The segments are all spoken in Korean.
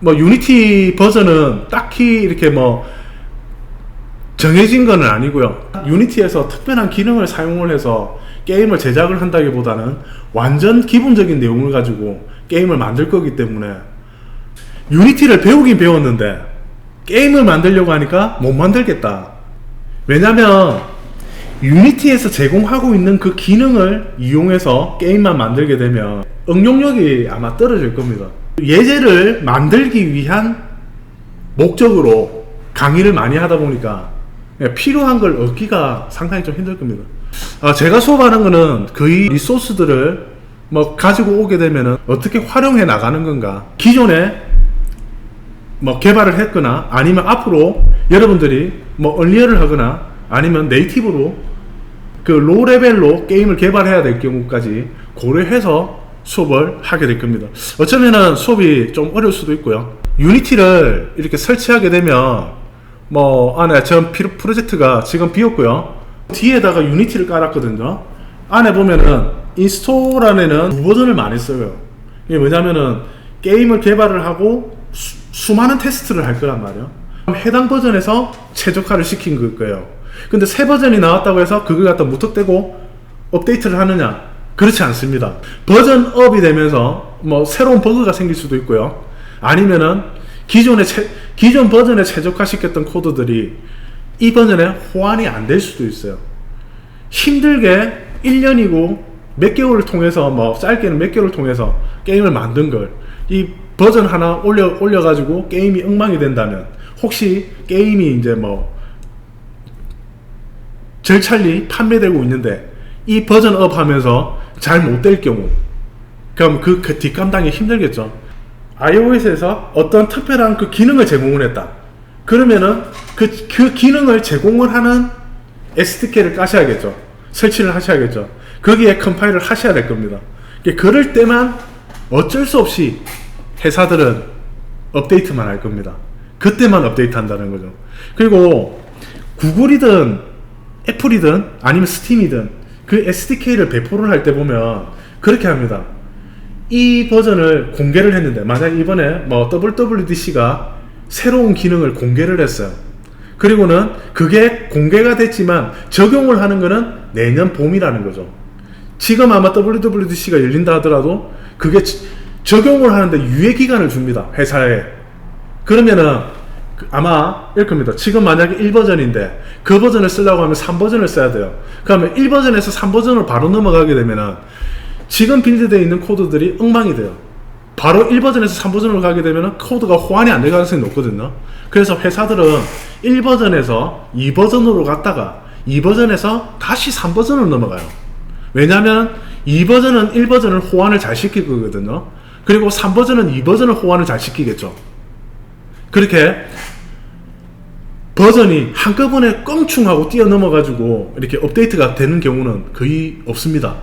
유니티 버전은 딱히 이렇게 뭐 정해진 건 아니고요. 유니티에서 특별한 기능을 사용을 해서 게임을 제작을 한다기보다는 완전 기본적인 내용을 가지고 게임을 만들 거기 때문에 유니티를 배우긴 배웠는데 게임을 만들려고 하니까 못 만들겠다. 왜냐면 유니티에서 제공하고 있는 그 기능을 이용해서 게임만 만들게 되면 응용력이 아마 떨어질 겁니다. 예제를 만들기 위한 목적으로 강의를 많이 하다 보니까 필요한 걸 얻기가 상당히 좀 힘들 겁니다. 제가 수업하는 거는 거의 리소스들을 뭐 가지고 오게 되면은 어떻게 활용해 나가는 건가, 기존에 뭐 개발을 했거나 아니면 앞으로 여러분들이 뭐 얼리어를 하거나 아니면 네이티브로 그 로 레벨로 게임을 개발해야 될 경우까지 고려해서 수업을 하게 될 겁니다. 어쩌면은 수업이 좀 어려울 수도 있고요. 유니티를 이렇게 설치하게 되면 뭐 안에 전 프로젝트가 지금 비었고요. 뒤에다가 유니티를 깔았거든요. 안에 보면은 인스톨 안에는 두 버전을 많이 써요. 이게 뭐냐면은 게임을 개발을 하고 수많은 테스트를 할 거란 말이에요. 해당 버전에서 최적화를 시킨 거예요. 근데 새 버전이 나왔다고 해서 그걸 갖다 무턱대고 업데이트를 하느냐? 그렇지 않습니다. 버전업이 되면서 뭐 새로운 버그가 생길 수도 있고요. 아니면은 기존 버전에 최적화시켰던 코드들이 이 버전에 호환이 안 될 수도 있어요. 힘들게 1년이고 몇 개월을 통해서 뭐 짧게는 몇 개월을 통해서 게임을 만든 걸 이 버전 하나 올려가지고 게임이 엉망이 된다면, 혹시 게임이 이제 뭐 절찬리 판매되고 있는데 이 버전업 하면서 잘 못 될 경우, 그럼 그 뒷감당이 힘들겠죠. iOS에서 어떤 특별한 그 기능을 제공을 했다. 그러면은 그 기능을 제공을 하는 SDK를 까셔야겠죠. 설치를 하셔야겠죠. 거기에 컴파일을 하셔야 될 겁니다. 그럴 때만 어쩔 수 없이 회사들은 업데이트만 할 겁니다. 그때만 업데이트 한다는 거죠. 그리고 구글이든 애플이든 아니면 스팀이든 그 SDK를 배포를 할 때 보면 그렇게 합니다. 이 버전을 공개를 했는데, 만약 이번에 뭐 WWDC가 새로운 기능을 공개를 했어요. 그리고는 그게 공개가 됐지만 적용을 하는 거는 내년 봄이라는 거죠. 지금 아마 WWDC가 열린다 하더라도 그게 적용을 하는데 유예 기간을 줍니다, 회사에. 그러면은 아마 이럴 겁니다. 지금 만약에 1버전인데 그 버전을 쓰려고 하면 3버전을 써야 돼요. 그러면 1버전에서 3버전으로 바로 넘어가게 되면은 지금 빌드되어 있는 코드들이 엉망이 돼요. 바로 1버전에서 3버전으로 가게 되면 코드가 호환이 안 될 가능성이 높거든요. 그래서 회사들은 1버전에서 2버전으로 갔다가 2버전에서 다시 3버전으로 넘어가요. 왜냐하면 2버전은 1버전을 호환을 잘 시킬 거거든요. 그리고 3버전은 2버전을 호환을 잘 시키겠죠. 그렇게 버전이 한꺼번에 껑충하고 뛰어넘어가지고 이렇게 업데이트가 되는 경우는 거의 없습니다.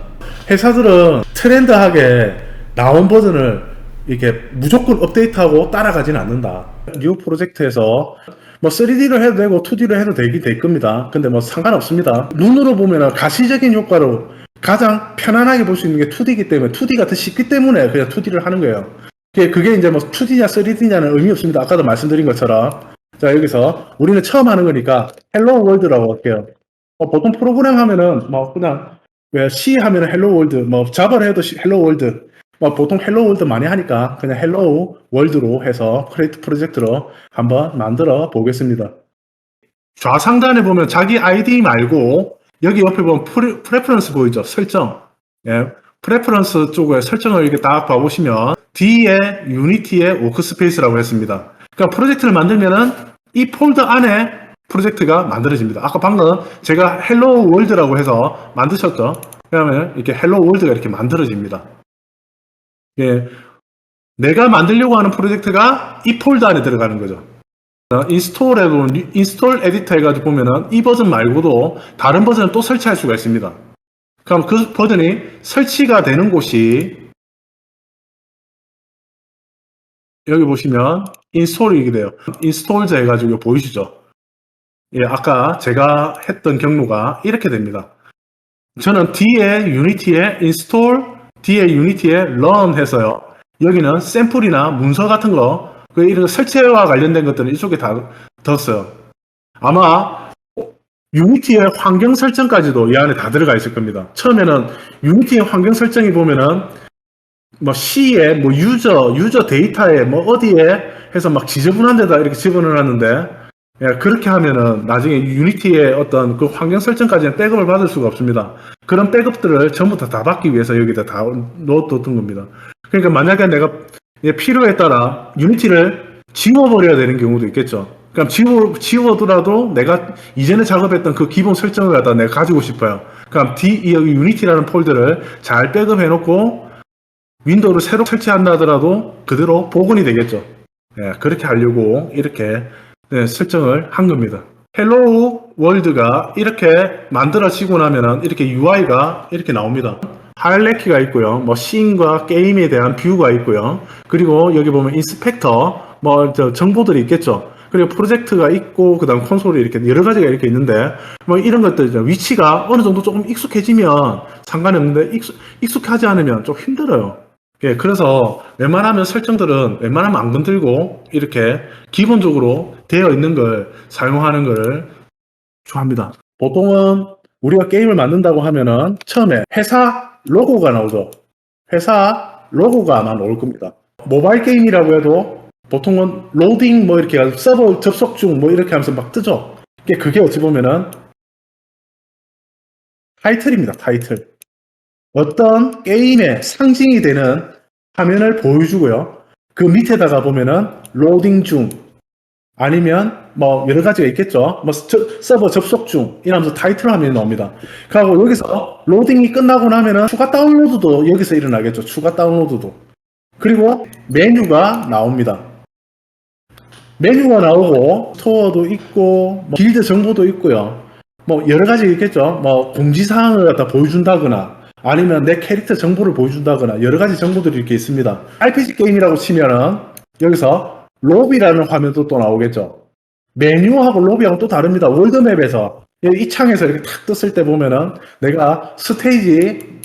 회사들은 트렌드하게 나온 버전을 이렇게 무조건 업데이트하고 따라가지는 않는다. 뉴 프로젝트에서 뭐 3D로 해도 되고 2D로 해도 되긴 될 겁니다. 근데 뭐 상관없습니다. 눈으로 보면 가시적인 효과로 가장 편안하게 볼 수 있는 게 2D이기 때문에, 2D가 더 쉽기 때문에 그냥 2D를 하는 거예요. 그게 이제 뭐 2D냐 3D냐는 의미 없습니다. 아까도 말씀드린 것처럼. 자, 여기서 우리는 처음 하는 거니까 헬로 월드라고 할게요. 보통 프로그램 하면은 뭐 그냥 왜 C 하면은 헬로 월드, 뭐 자바를 해도 헬로 월드, 뭐 보통 헬로 월드 많이 하니까 그냥 헬로 월드로 해서 크리에이트 프로젝트로 한번 만들어 보겠습니다. 좌상단에 보면 자기 아이디 말고 여기 옆에 보면 프레퍼런스 보이죠? 설정. 예, 프레퍼런스 쪽에 설정을 이렇게 딱 봐보시면 D에 유니티의 워크스페이스라고 했습니다. 그러니까 프로젝트를 만들면은 이 폴더 안에 프로젝트가 만들어집니다. 아까 방금 제가 헬로 월드라고 해서 만드셨죠? 그러면 이렇게 헬로 월드가 이렇게 만들어집니다. 예, 내가 만들려고 하는 프로젝트가 이 폴더 안에 들어가는 거죠. 인스톨에 보면 인스톨 에디터 해가지고 보면은 이 버전 말고도 다른 버전을 또 설치할 수가 있습니다. 그럼 그 버전이 설치가 되는 곳이 여기 보시면 인스톨이 돼요. 인스톨즈 해가지고 보이시죠? 예, 아까 제가 했던 경로가 이렇게 됩니다. 저는 D에 유니티에 인스톨, D에 유니티에 run 해서요. 여기는 샘플이나 문서 같은 거, 이런 설치와 관련된 것들은 이쪽에 다 뒀어요. 아마 유니티의 환경 설정까지도 이 안에 다 들어가 있을 겁니다. 처음에는 유니티의 환경 설정이 보면은 뭐 C에 뭐 유저 데이터에 뭐 어디에 해서 막 지저분한 데다 이렇게 집어넣어놨는데, 예, 그렇게 하면은 나중에 유니티의 어떤 그 환경 설정까지는 백업을 받을 수가 없습니다. 그런 백업들을 전부 다 받기 위해서 여기다 다 넣어뒀던 겁니다. 그러니까 만약에 내가 필요에 따라 유니티를 지워버려야 되는 경우도 있겠죠. 그럼 지워더라도 내가 이전에 작업했던 그 기본 설정을 갖다 내가 가지고 싶어요. 그럼 여기 유니티라는 폴더를 잘 백업해놓고 윈도우를 새로 설치한다 하더라도 그대로 복원이 되겠죠. 예, 그렇게 하려고 이렇게 설정을 한 겁니다. 헬로우 월드가 이렇게 만들어지고 나면은 이렇게 UI가 이렇게 나옵니다. 하이라이트가 있고요. 뭐 씬과 게임에 대한 뷰가 있고요. 그리고 여기 보면 인스펙터 뭐 정보들이 있겠죠. 그리고 프로젝트가 있고 그다음 콘솔이 이렇게 여러 가지가 이렇게 있는데 뭐 이런 것들 위치가 어느 정도 조금 익숙해지면 상관이 없는데 익숙하지 않으면 좀 힘들어요. 예, 그래서 웬만하면 설정들은 웬만하면 안 건들고 이렇게 기본적으로 되어 있는 걸 사용하는 걸 좋아합니다. 보통은 우리가 게임을 만든다고 하면은 처음에 회사 로고가 나오죠. 회사 로고가 아마 나올 겁니다. 모바일 게임이라고 해도 보통은 로딩 뭐 이렇게 해가지고 서버 접속 중 뭐 이렇게 하면서 막 뜨죠. 그게 어찌 보면은 타이틀입니다. 타이틀. 어떤 게임의 상징이 되는 화면을 보여주고요. 그 밑에다가 보면은 로딩 중 아니면 뭐 여러 가지가 있겠죠. 뭐 서버 접속 중 이러면서 타이틀 화면이 나옵니다. 그리고 여기서 로딩이 끝나고 나면은 추가 다운로드도 여기서 일어나겠죠. 추가 다운로드도. 그리고 메뉴가 나옵니다. 메뉴가 나오고 스토어도 있고 뭐 길드 정보도 있고요. 뭐 여러 가지 있겠죠. 뭐 공지사항을 갖다 보여준다거나 아니면 내 캐릭터 정보를 보여준다거나 여러 가지 정보들이 이렇게 있습니다. RPG 게임이라고 치면은 여기서 로비라는 화면도 또 나오겠죠. 메뉴하고 로비하고 또 다릅니다. 월드맵에서 이 창에서 이렇게 탁 떴을 때 보면은 내가 스테이지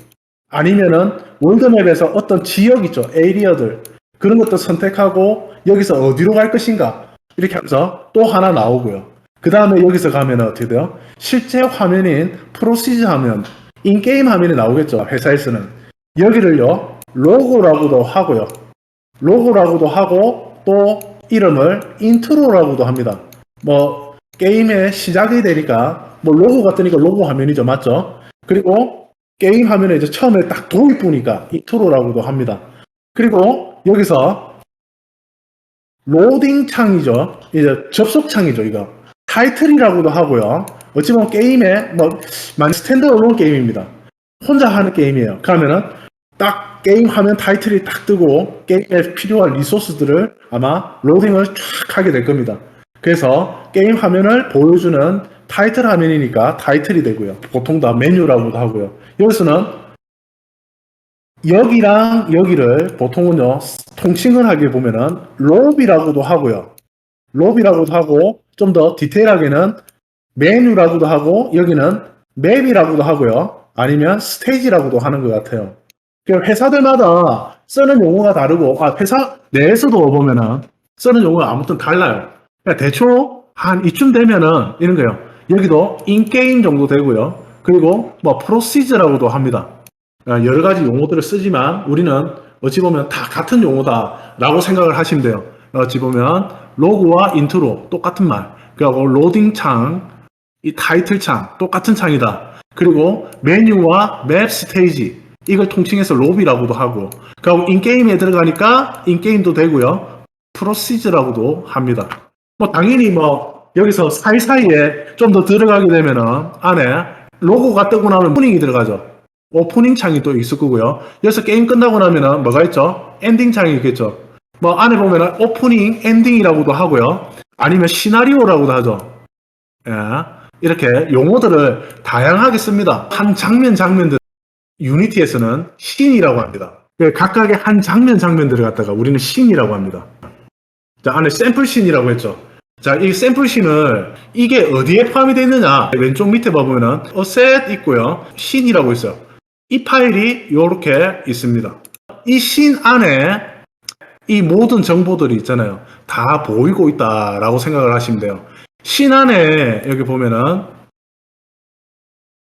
아니면은 월드맵에서 어떤 지역 있죠. 에리어들 그런 것도 선택하고 여기서 어디로 갈 것인가 이렇게 하면서 또 하나 나오고요. 그 다음에 여기서 가면 어떻게 돼요? 실제 화면인 프로시저 화면, 인게임 화면이 나오겠죠. 회사에서는. 여기를요, 로고라고도 하고요. 로고라고도 하고 또 이름을 인트로라고도 합니다. 뭐 게임의 시작이 되니까 뭐 로고가 뜨니까 로고 화면이죠. 맞죠? 그리고 게임 화면에 이제 처음에 딱 도입부니까 인트로라고도 합니다. 그리고 여기서 로딩 창이죠. 이제 접속 창이죠. 이거 타이틀이라고도 하고요. 어찌 보면 게임에 뭐 스탠드얼론 게임입니다. 혼자 하는 게임이에요. 그러면은 딱 게임 화면 타이틀이 딱 뜨고 게임에 필요한 리소스들을 아마 로딩을 쫙 하게 될 겁니다. 그래서 게임 화면을 보여주는 타이틀 화면이니까 타이틀이 되고요. 보통 다 메뉴라고도 하고요. 여기서는 여기랑 여기를 보통은요 통칭을 하게 보면은 로비라고도 하고요. 로비라고도 하고 좀 더 디테일하게는 메뉴라고도 하고 여기는 맵이라고도 하고요. 아니면 스테이지라고도 하는 것 같아요. 회사들마다 쓰는 용어가 다르고 회사 내에서도 보면은 쓰는 용어가 아무튼 달라요. 대충 한 이쯤 되면은 이런 거예요. 여기도 인게임 정도 되고요. 그리고 뭐 프로시저라고도 합니다. 여러 가지 용어들을 쓰지만 우리는 어찌 보면 다 같은 용어다라고 생각을 하시면 돼요. 어찌 보면 로그와 인트로 똑같은 말. 그리고 로딩 창, 이 타이틀 창 똑같은 창이다. 그리고 메뉴와 맵 스테이지 이걸 통칭해서 로비라고도 하고 그리고 인게임에 들어가니까 인게임도 되고요. 프로시저라고도 합니다. 뭐 당연히 뭐 여기서 사이사이에 좀 더 들어가게 되면은 안에 로고가 뜨고 나면 오프닝이 들어가죠. 오프닝 창이 또 있을 거고요. 여기서 게임 끝나고 나면은 뭐가 있죠? 엔딩 창이 있겠죠. 뭐 안에 보면은 오프닝, 엔딩이라고도 하고요. 아니면 시나리오라고도 하죠. 예. 이렇게 용어들을 다양하게 씁니다. 한 장면들 유니티에서는 씬이라고 합니다. 각각의 한 장면들을 갖다가 우리는 씬이라고 합니다. 자, 안에 샘플 씬이라고 했죠. 자, 이 샘플 씬을 이게 어디에 포함이 되어 있느냐? 왼쪽 밑에 보면은 어셋 있고요. 씬이라고 있어요. 이 파일이 이렇게 있습니다. 이 씬 안에 이 모든 정보들이 있잖아요. 다 보이고 있다라고 생각을 하시면 돼요. 씬 안에 여기 보면은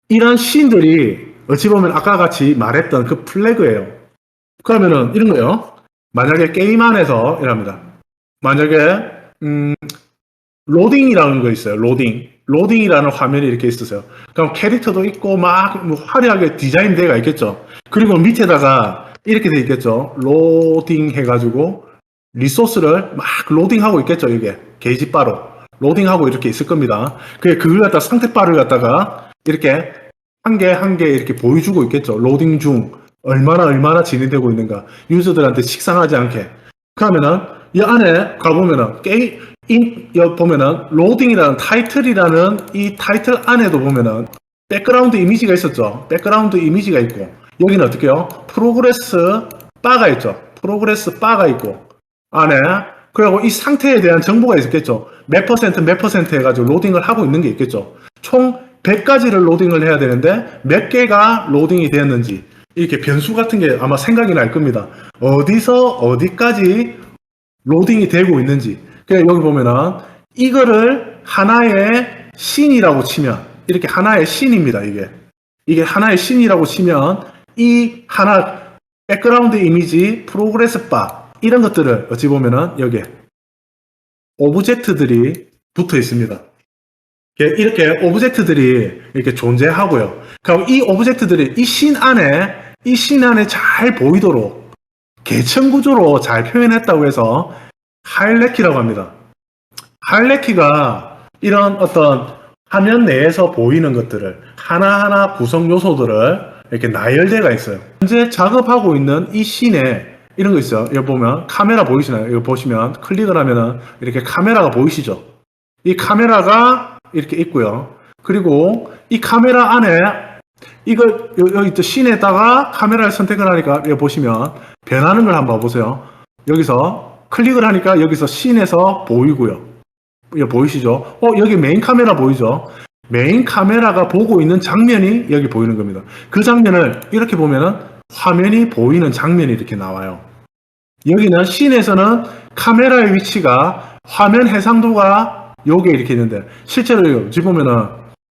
이런 씬들이 어찌 보면 아까 같이 말했던 그 플래그예요. 그러면은 이런 거예요. 만약에 게임 안에서 이랍니다. 만약에 로딩이라는 거 있어요. 로딩이라는 화면이 이렇게 있으세요. 그럼 캐릭터도 있고 막뭐 화려하게 디자인되어 있겠죠. 그리고 밑에다가 이렇게 돼 있겠죠. 로딩 해가지고 리소스를 막 로딩하고 있겠죠. 이게 게이지 바로 로딩하고 이렇게 있을 겁니다. 그걸 갖다 상태 바를 갖다가 이렇게 한 개 한 개 이렇게 보여주고 있겠죠. 로딩 중 얼마나 진행되고 있는가 유저들한테 식상하지 않게. 그러면은 이 안에 가보면은 여기 보면은 로딩이라는 타이틀이라는 이 타이틀 안에도 보면은 백그라운드 이미지가 있었죠. 백그라운드 이미지가 있고 여기는 어떻게 해요? 프로그레스 바가 있죠. 프로그레스 바가 있고 안에 그리고 이 상태에 대한 정보가 있겠죠. 몇 퍼센트 해가지고 로딩을 하고 있는 게 있겠죠. 총 100가지를 로딩을 해야 되는데 몇 개가 로딩이 되었는지 이렇게 변수 같은 게 아마 생각이 날 겁니다. 어디서 어디까지 로딩이 되고 있는지. 그러니까 여기 보면은 이거를 하나의 씬이라고 치면 이렇게 하나의 씬입니다. 이게 하나의 씬이라고 치면 이 하나 백그라운드 이미지, 프로그레스 바 이런 것들을 어찌 보면은 여기에 오브젝트들이 붙어 있습니다. 이렇게 오브젝트들이 이렇게 존재하고요. 그럼 이 오브젝트들이 이 씬 안에 잘 보이도록 계층 구조로 잘 표현했다고 해서 하이라키라고 합니다. 하이라키가 이런 어떤 화면 내에서 보이는 것들을 하나하나 구성 요소들을 이렇게 나열대가 있어요. 현재 작업하고 있는 이 씬에 이런 거 있어요. 여기 보면 카메라 보이시나요? 이거 보시면 클릭을 하면은 이렇게 카메라가 보이시죠? 이 카메라가 이렇게 있고요. 그리고 이 카메라 안에 이걸 여기 또 씬에다가 카메라를 선택을 하니까 여기 보시면 변하는 걸 한번 보세요. 여기서 클릭을 하니까 여기서 씬에서 보이고요. 여기 보이시죠? 여기 메인 카메라 보이죠? 메인 카메라가 보고 있는 장면이 여기 보이는 겁니다. 그 장면을 이렇게 보면은 화면이 보이는 장면이 이렇게 나와요. 여기는 씬에서는 카메라의 위치가 화면 해상도가 요게 이렇게 있는데 실제로 여기 보면은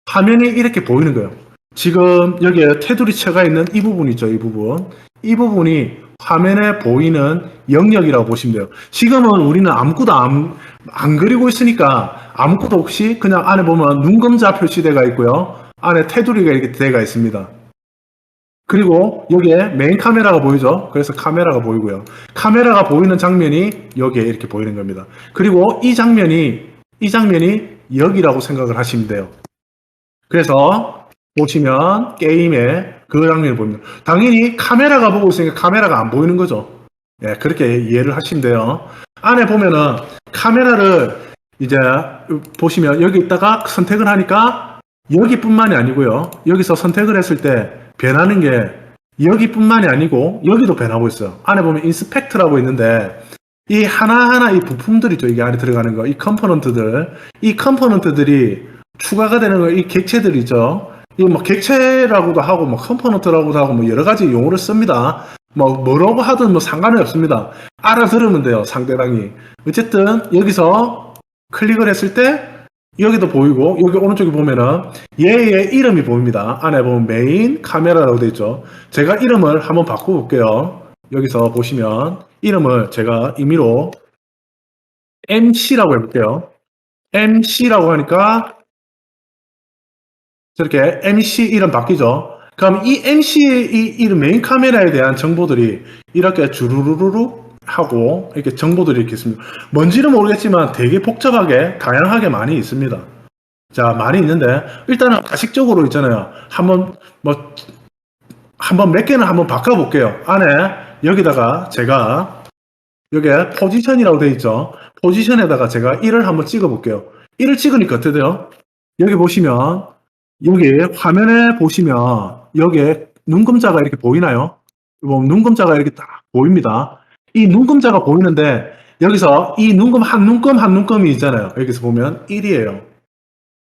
화면이 이렇게 보이는 거예요. 지금 여기에 테두리 쳐가 있는 이 부분 있죠. 이 부분이 화면에 보이는 영역이라고 보시면 돼요. 지금은 우리는 아무것도 안 그리고 있으니까 아무것도 없이 그냥 안에 보면 눈금자 표시대가 있고요. 안에 테두리가 이렇게 대가 있습니다. 그리고 여기에 메인 카메라가 보이죠. 그래서 카메라가 보이고요. 카메라가 보이는 장면이 여기에 이렇게 보이는 겁니다. 그리고 이 장면이 여기라고 생각을 하시면 돼요. 그래서 보시면 게임에 그 장면을 보입니다. 당연히 카메라가 보고 있으니까 카메라가 안 보이는 거죠. 예, 그렇게 이해를 하시면 돼요. 안에 보면은 카메라를 이제 보시면 여기 있다가 선택을 하니까 여기뿐만이 아니고요. 여기서 선택을 했을 때 변하는 게 여기뿐만이 아니고 여기도 변하고 있어요. 안에 보면 인스펙트라고 있는데 이 하나하나 이 부품들 있죠. 이게 안에 들어가는 거. 이 컴포넌트들이 추가가 되는 거. 이 객체들 있죠. 이 뭐 객체라고도 하고 뭐 컴포넌트라고도 하고 뭐 여러 가지 용어를 씁니다. 뭐라고 하든 뭐 상관이 없습니다. 알아들으면 돼요. 상대방이. 어쨌든 여기서 클릭을 했을 때 여기도 보이고 여기 오른쪽에 보면은 얘의 이름이 보입니다. 안에 보면 메인 카메라라고 되어 있죠. 제가 이름을 한번 바꿔볼게요. 여기서 보시면 이름을 제가 임의로 MC라고 해볼게요. MC라고 하니까 저렇게 MC 이름 바뀌죠. 그럼 이 MC의 이 이름 메인 카메라에 대한 정보들이 이렇게 주르르르 하고 이렇게 정보들이 이렇게 있습니다. 뭔지는 모르겠지만 되게 복잡하게 다양하게 많이 있습니다. 자, 많이 있는데 일단은 가식적으로 있잖아요. 한번 몇 개는 한번 바꿔볼게요. 안에 여기다가 제가 여기에 포지션이라고 되어 있죠. 포지션에다가 제가 1을 한번 찍어볼게요. 1을 찍으니까 어떻게 돼요? 여기 보시면 여기 화면에 보시면 여기에 눈금자가 이렇게 보이나요? 눈금자가 이렇게 딱 보입니다. 이 눈금자가 보이는데 여기서 이 눈금 한 눈금이 있잖아요. 여기서 보면 1이에요.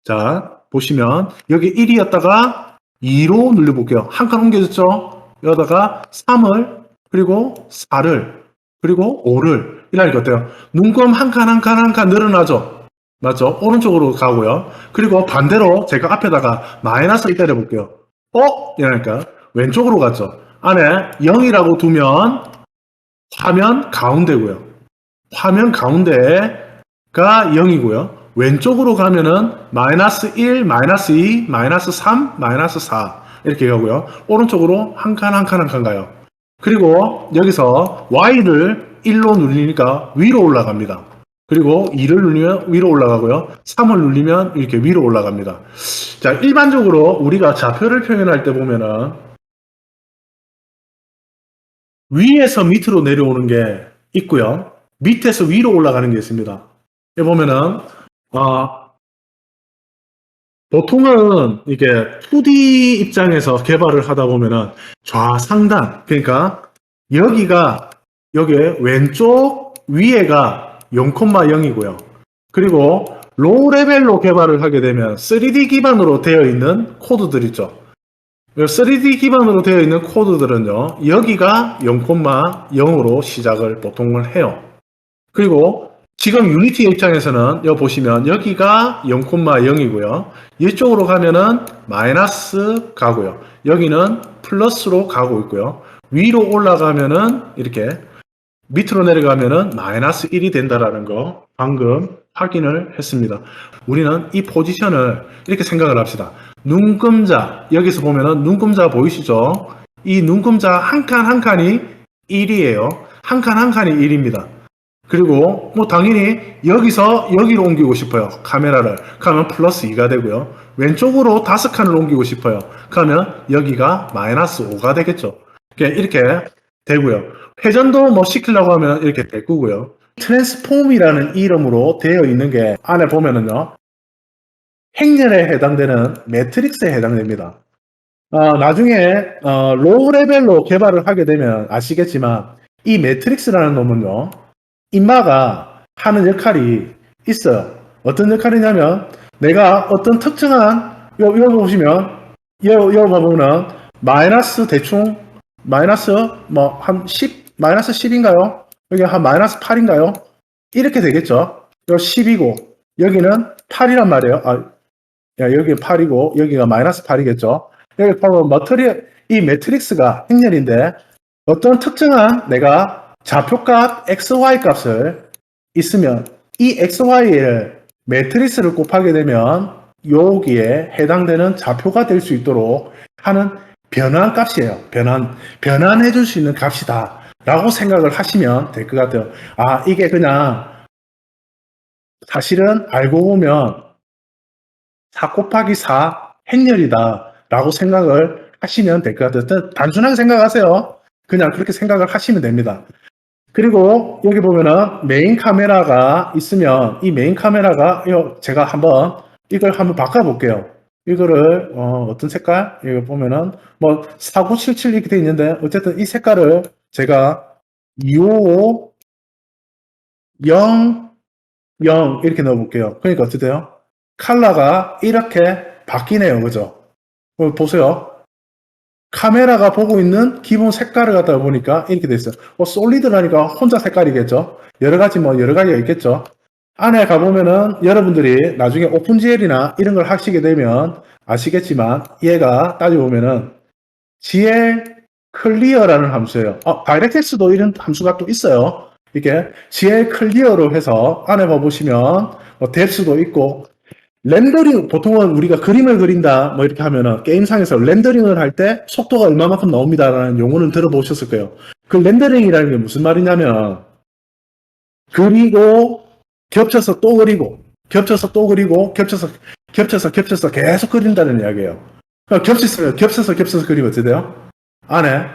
자, 보시면 여기 1이었다가 2로 눌러볼게요. 한 칸 옮겨졌죠? 여기다가 3을 그리고 4를 그리고 5를 이라니까 어때요? 눈금 한 칸 한 칸 한 칸 늘어나죠. 맞죠? 오른쪽으로 가고요. 그리고 반대로 제가 앞에다가 마이너스 때려 볼게요. 이러니까 왼쪽으로 갔죠. 안에 0이라고 두면 화면 가운데고요. 화면 가운데가 0이고요. 왼쪽으로 가면은 마이너스 1, 마이너스 2, 마이너스 3, 마이너스 4 이렇게 가고요. 오른쪽으로 한 칸 한 칸 한 칸 가요. 그리고 여기서 Y를 1로 눌리니까 위로 올라갑니다. 그리고 2를 누르면 위로 올라가고요. 3을 누르면 이렇게 위로 올라갑니다. 자, 일반적으로 우리가 좌표를 표현할 때 보면은 위에서 밑으로 내려오는 게 있고요. 밑에서 위로 올라가는 게 있습니다. 여기 보면은 보통은 이게 2D 입장에서 개발을 하다 보면은 좌상단, 그러니까 여기가 여기에 왼쪽 위에가 0,0이고요. 그리고 로우 레벨로 개발을 하게 되면 3D 기반으로 되어 있는 코드들 있죠. 3D 기반으로 되어 있는 코드들은요, 여기가 0,0으로 시작을 보통을 해요. 그리고 지금 유니티 입장에서는 여기 보시면 여기가 0,0이고요. 이쪽으로 가면은 마이너스 가고요. 여기는 플러스로 가고 있고요. 위로 올라가면은 이렇게 밑으로 내려가면은 마이너스 1이 된다라는 거 방금 확인을 했습니다. 우리는 이 포지션을 이렇게 생각을 합시다. 눈금자, 여기서 보면은 눈금자 보이시죠? 이 눈금자 한 칸 한 칸이 1이에요. 한 칸 한 칸이 1입니다. 그리고 뭐 당연히 여기서 여기로 옮기고 싶어요. 카메라를. 그러면 플러스 2가 되고요. 왼쪽으로 5칸을 옮기고 싶어요. 그러면 여기가 마이너스 5가 되겠죠. 이렇게 되고요. 회전도 뭐 시키려고 하면 이렇게 바꾸고요. 트랜스폼이라는 이름으로 되어 있는 게 안에 보면은요. 행렬에 해당되는 매트릭스에 해당됩니다. 나중에 로우 레벨로 개발을 하게 되면 아시겠지만 이 매트릭스라는 놈은요. 인마가 하는 역할이 있어요. 어떤 역할이냐면 내가 어떤 특정한 요 보시면 요 보면은 마이너스 대충 마이너스 뭐 한 10 마이너스 10인가요? 여기 한 마이너스 8인가요? 이렇게 되겠죠. 요 10이고 여기는 8이란 말이에요. 여기 8이고 여기가 마이너스 8이겠죠. 여기 보면 이 매트릭스가 행렬인데 어떤 특정한 내가 좌표값 XY 값을 있으면 이 XY를 매트리스를 곱하게 되면 여기에 해당되는 좌표가 될 수 있도록 하는 변환 값이에요. 변환해 줄 수 있는 값이다 라고 생각을 하시면 될 것 같아요. 이게 그냥 사실은 알고 보면 4 곱하기 4 행렬이다 라고 생각을 하시면 될 것 같아요. 단순하게 생각하세요. 그냥 그렇게 생각을 하시면 됩니다. 그리고 여기 보면은 메인 카메라가 있으면 이 메인 카메라가 제가 이걸 한번 바꿔볼게요. 이거를 어떤 색깔? 이거 보면은 뭐 4977 이렇게 돼 있는데 어쨌든 이 색깔을 제가 255 0 0 이렇게 넣어볼게요. 그러니까 어떻게 돼요? 컬러가 이렇게 바뀌네요. 그죠? 보세요. 카메라가 보고 있는 기본 색깔을 갖다가 보니까 이렇게 돼 있어요. 솔리드라니까 혼자 색깔이겠죠. 여러 가지가 있겠죠. 안에 가보면은 여러분들이 나중에 오픈GL이나 이런 걸 하시게 되면 아시겠지만 얘가 따져보면은 GL 클리어라는 함수예요. 다이렉텍스도 이런 함수가 또 있어요. 이게 GL 클리어로 해서 안에 봐보시면 뎁스도 있고 렌더링, 보통은 우리가 그림을 그린다, 뭐 이렇게 하면은, 게임상에서 렌더링을 할 때 속도가 얼마만큼 나옵니다라는 용어는 들어보셨을 거예요. 그 렌더링이라는 게 무슨 말이냐면, 그리고, 겹쳐서 또 그리고, 겹쳐서 또 그리고, 겹쳐서 계속 그린다는 이야기예요. 겹쳐서 그리면 어떻게 돼요? 안에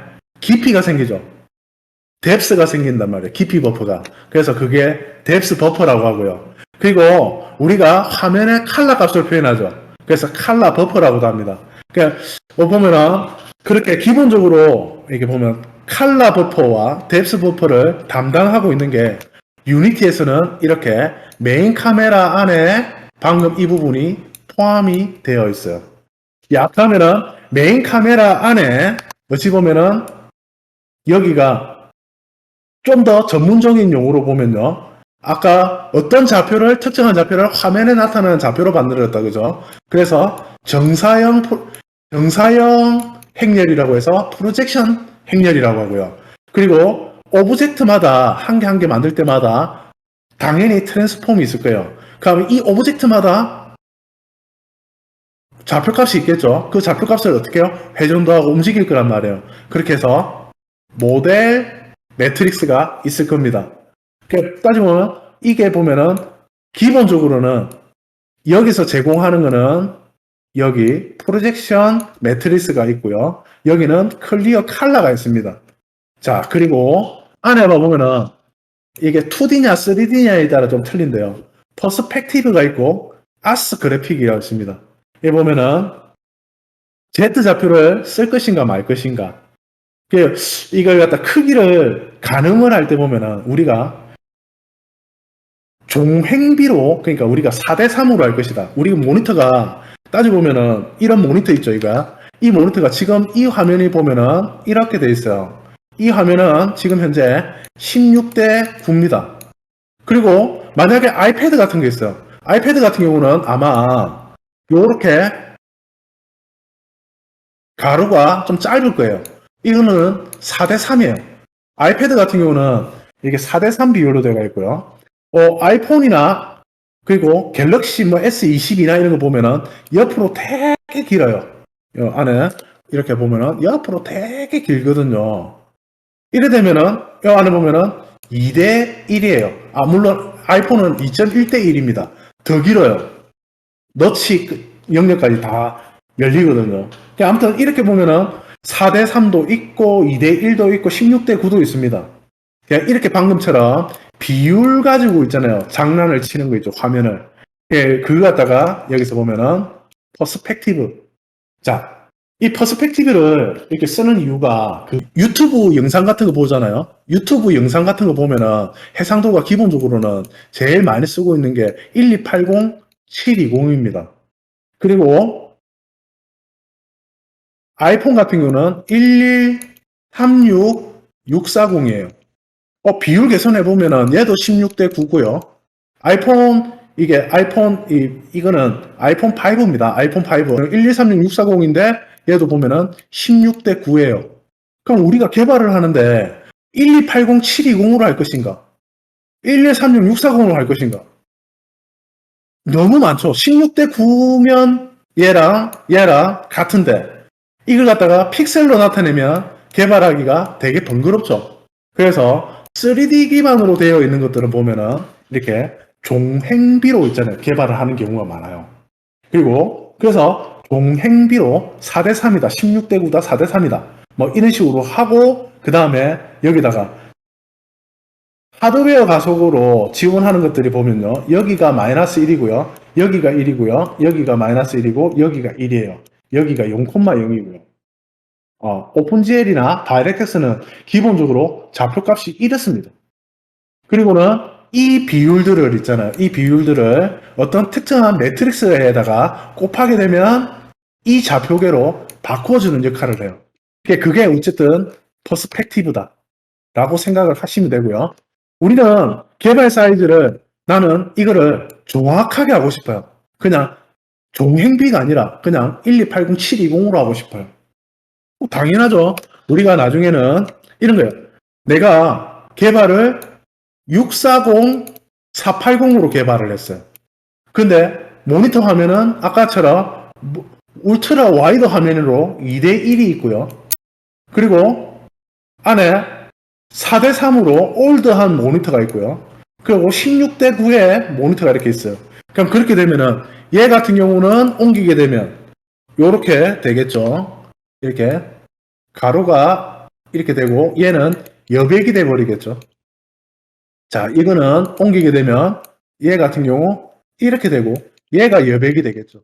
깊이가 생기죠. 뎁스가 생긴단 말이에요. 깊이 버퍼가. 그래서 그게 뎁스 버퍼라고 하고요. 그리고 우리가 화면의 컬러 값을 표현하죠. 그래서 컬러 버퍼라고도 합니다. 그러니까 보면은 그렇게 기본적으로 이렇게 보면 컬러 버퍼와 뎁스 버퍼를 담당하고 있는 게 유니티에서는 이렇게 메인 카메라 안에 방금 이 부분이 포함이 되어 있어요. 그러면은 메인 카메라 안에 어찌 보면은 여기가 좀 더 전문적인 용어로 보면요. 아까 어떤 좌표를, 특정한 좌표를 화면에 나타나는 좌표로 만들었다, 그죠? 그래서 정사형 행렬이라고 해서 프로젝션 행렬이라고 하고요. 그리고 오브젝트마다 한 개 한 개 만들 때마다 당연히 트랜스폼이 있을 거예요. 그럼 이 오브젝트마다 좌표값이 있겠죠. 그 좌표값을 어떻게 해요? 회전도 하고 움직일 거란 말이에요. 그렇게 해서 모델 매트릭스가 있을 겁니다. 따지면 이게 보면은 기본적으로는 여기서 제공하는 거는 여기 프로젝션 매트리스가 있고요. 여기는 클리어 컬러가 있습니다. 자, 그리고 안에 보면은 이게 2D냐 3D냐에 따라 좀 틀린데요. 퍼스펙티브가 있고 아스 그래픽이라고 있습니다. 여기 보면은 Z 좌표를 쓸 것인가 말 것인가. 이걸 갖다 크기를 가늠을 할 때 보면은 우리가 종횡비로, 그러니까 우리가 4대3으로 할 것이다. 우리 모니터가 따지고 보면은 이런 모니터 있죠, 이거. 이 모니터가 지금 이 화면이 보면은 이렇게 돼 있어요. 이 화면은 지금 현재 16대 9입니다. 그리고 만약에 아이패드 같은 게 있어요. 아이패드 같은 경우는 아마 요렇게 가로가 좀 짧을 거예요. 이거는 4대3이에요. 아이패드 같은 경우는 이게 4대3 비율로 되어 있고요. 아이폰이나 그리고 갤럭시 뭐 S22나 이런 거 보면은 옆으로 되게 길어요. 안에 이렇게 보면은 옆으로 되게 길거든요. 이래 되면은 이 안에 보면은 2대 1이에요. 아, 물론 아이폰은 2.1대 1입니다. 더 길어요. 너치 영역까지 다 열리거든요. 아무튼 이렇게 보면은 4대 3도 있고 2대 1도 있고 16대 9도 있습니다. 그냥 이렇게 방금처럼 비율 가지고 있잖아요. 장난을 치는 거 있죠. 화면을. 그거 갖다가 여기서 보면은 퍼스펙티브. 자, 이 퍼스펙티브를 이렇게 쓰는 이유가 그 유튜브 영상 같은 거 보잖아요. 유튜브 영상 같은 거 보면은 해상도가 기본적으로는 제일 많이 쓰고 있는 게 1280, 720입니다. 그리고 아이폰 같은 경우는 1136, 640이에요. 비율 계산해 보면은 얘도 16대 9고요. 아이폰 이거는 아이폰 5입니다. 아이폰 5. 1236, 640인데 얘도 보면은 16대 9예요. 그럼 우리가 개발을 하는데 1280, 720으로 할 것인가? 1136, 640으로 할 것인가? 너무 많죠. 16대 9면 얘랑 같은데 이걸 갖다가 픽셀로 나타내면 개발하기가 되게 번거롭죠. 그래서 3D 기반으로 되어 있는 것들은 보면은 이렇게 종횡비로 있잖아요. 개발을 하는 경우가 많아요. 그리고 그래서 종횡비로 4대3이다. 16대 9다. 4대3이다. 뭐 이런 식으로 하고 그 다음에 여기다가 하드웨어 가속으로 지원하는 것들이 보면요. 여기가 마이너스 1이고요. 여기가 1이고요. 여기가 마이너스 1이고 여기가 1이에요. 여기가 0,0이고요. 오픈GL이나 다이렉트X는 기본적으로 좌표값이 이렇습니다. 그리고는 이 비율들을 있잖아요. 이 비율들을 어떤 특정한 매트릭스에다가 곱하게 되면 이 좌표계로 바꿔주는 역할을 해요. 그게 어쨌든 퍼스펙티브다 라고 생각을 하시면 되고요. 우리는 개발 사이즈를 나는 이거를 정확하게 하고 싶어요. 그냥 종횡비가 아니라 그냥 1280, 720으로 하고 싶어요. 당연하죠. 우리가 나중에는 이런 거예요. 내가 개발을 640, 480으로 개발을 했어요. 근데 모니터 화면은 아까처럼 울트라 와이드 화면으로 2대1이 있고요. 그리고 안에 4대3으로 올드한 모니터가 있고요. 그리고 16대 9의 모니터가 이렇게 있어요. 그럼 그렇게 되면은 얘 같은 경우는 옮기게 되면 이렇게 되겠죠. 이렇게 가로가 이렇게 되고 얘는 여백이 돼 버리겠죠. 자, 이거는 옮기게 되면 얘 같은 경우 이렇게 되고 얘가 여백이 되겠죠.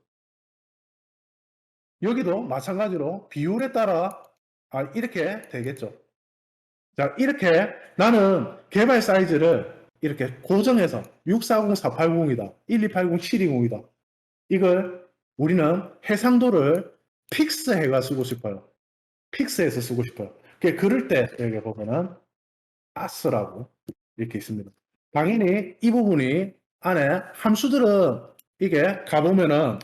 여기도 마찬가지로 비율에 따라 이렇게 되겠죠. 자, 이렇게 나는 개발 사이즈를 이렇게 고정해서 640, 480이다. 1280, 720이다. 이걸 우리는 해상도를 픽스해가 쓰고 싶어요. 픽스해서 쓰고 싶어요. 그럴 때 여기 보면은 as라고 이렇게 있습니다. 당연히 이 부분이 안에 함수들은 이게 가보면은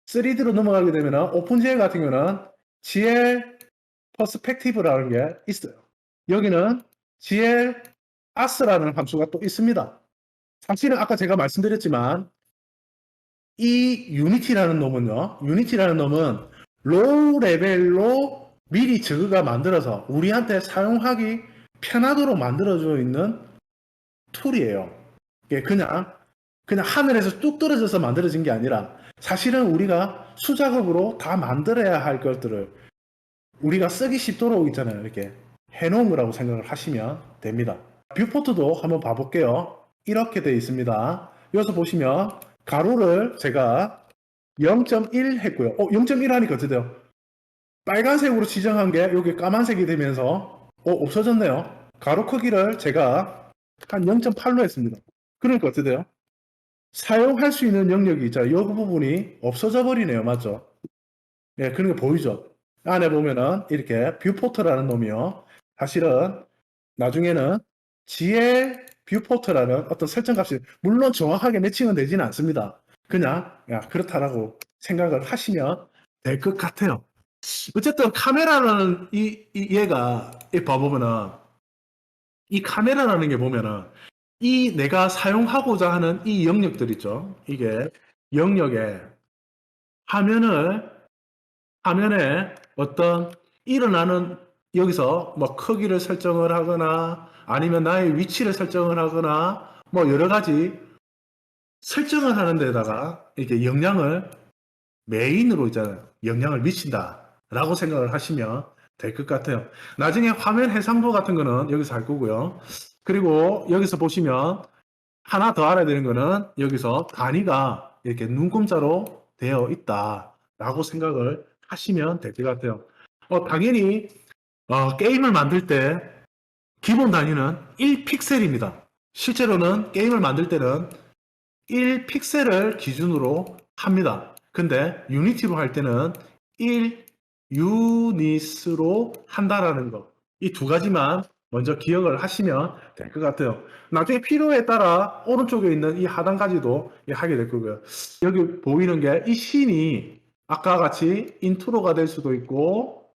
3D로 넘어가게 되면은 오픈GL 같은 경우는 GL 퍼스펙티브라는 게 있어요. 여기는 GL as라는 함수가 또 있습니다. 사실은 아까 제가 말씀드렸지만 이 유니티라는 놈은 로우 레벨로 미리 저그가 만들어서 우리한테 사용하기 편하도록 만들어져 있는 툴이에요. 이게 그냥 하늘에서 뚝 떨어져서 만들어진 게 아니라 사실은 우리가 수작업으로 다 만들어야 할 것들을 우리가 쓰기 쉽도록 있잖아요. 이렇게 해놓은 거라고 생각을 하시면 됩니다. 뷰포트도 한번 봐볼게요. 이렇게 되어 있습니다. 여기서 보시면 가로를 제가 0.1 했고요. 0.1 하니까 어떻게 돼요? 빨간색으로 지정한 게 여기 까만색이 되면서 없어졌네요. 가로 크기를 제가 한 0.8로 했습니다. 그러니까 어떻게 돼요? 사용할 수 있는 영역이 있잖아요. 이 부분이 없어져 버리네요. 맞죠? 예, 그런 게 보이죠? 안에 보면은 이렇게 뷰포트라는 놈이요. 사실은 나중에는 GL 뷰포트라는 어떤 설정 값이 물론 정확하게 매칭은 되지는 않습니다. 그냥 그렇다라고 생각을 하시면 될 것 같아요. 어쨌든 카메라라는 얘가 봐보면은 이 카메라라는 게 보면은 이 내가 사용하고자 하는 이 영역들 있죠. 이게 영역에 화면에 어떤 일어나는 여기서 뭐 크기를 설정을 하거나 아니면 나의 위치를 설정을 하거나 뭐 여러 가지 설정을 하는 데다가 이렇게 영향을 메인으로 있잖아요. 영향을 미친다 라고 생각을 하시면 될 것 같아요. 나중에 화면 해상도 같은 거는 여기서 할 거고요. 그리고 여기서 보시면 하나 더 알아야 되는 거는 여기서 단위가 이렇게 눈금자로 되어 있다 라고 생각을 하시면 될 것 같아요. 당연히 게임을 만들 때 기본 단위는 1픽셀입니다. 실제로는 게임을 만들 때는 1픽셀을 기준으로 합니다. 근데 유니티로 할 때는 1유닛으로 한다라는 거. 이 두 가지만 먼저 기억을 하시면 될 것 같아요. 나중에 필요에 따라 오른쪽에 있는 이 하단까지도 하게 될 거고요. 여기 보이는 게 이 씬이 아까 같이 인트로가 될 수도 있고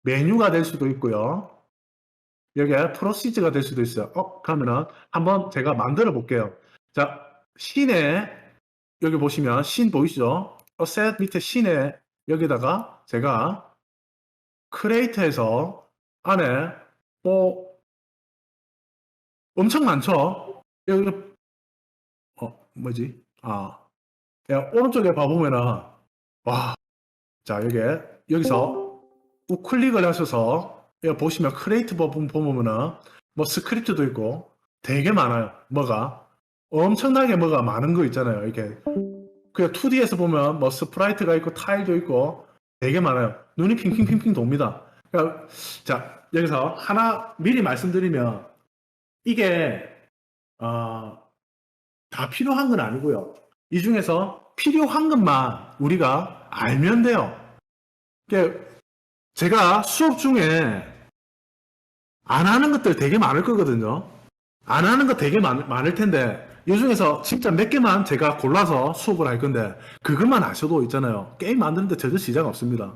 메뉴가 될 수도 있고요. 여기에 프로시즈가 될 수도 있어요. 그러면은 한번 제가 만들어 볼게요. 자, 씬에 여기 보시면 씬 보이시죠? 셋 밑에 씬에 여기다가 제가 크리에이트해서 안에 뭐 엄청 많죠? 여기 뭐지? 오른쪽에 봐보면은 와, 자 여기서 우클릭을 하셔서 여기 보시면 크리에이트 부분 보면은 뭐 스크립트도 있고 되게 많아요. 뭐가 엄청나게 뭐가 많은 거 있잖아요. 이렇게 그냥 2D에서 보면 뭐 스프라이트가 있고 타일도 있고 되게 많아요. 눈이 핑핑핑핑 돕니다. 그러니까 자 여기서 하나 미리 말씀드리면 이게 다 필요한 건 아니고요. 이 중에서 필요한 것만 우리가 알면 돼요. 그러니까 제가 수업 중에 안 하는 것들 되게 많을 거거든요. 안 하는 거 되게 많을 텐데 이 중에서 진짜 몇 개만 제가 골라서 수업을 할 건데 그것만 아셔도 있잖아요. 게임 만드는데 전혀 지장 없습니다.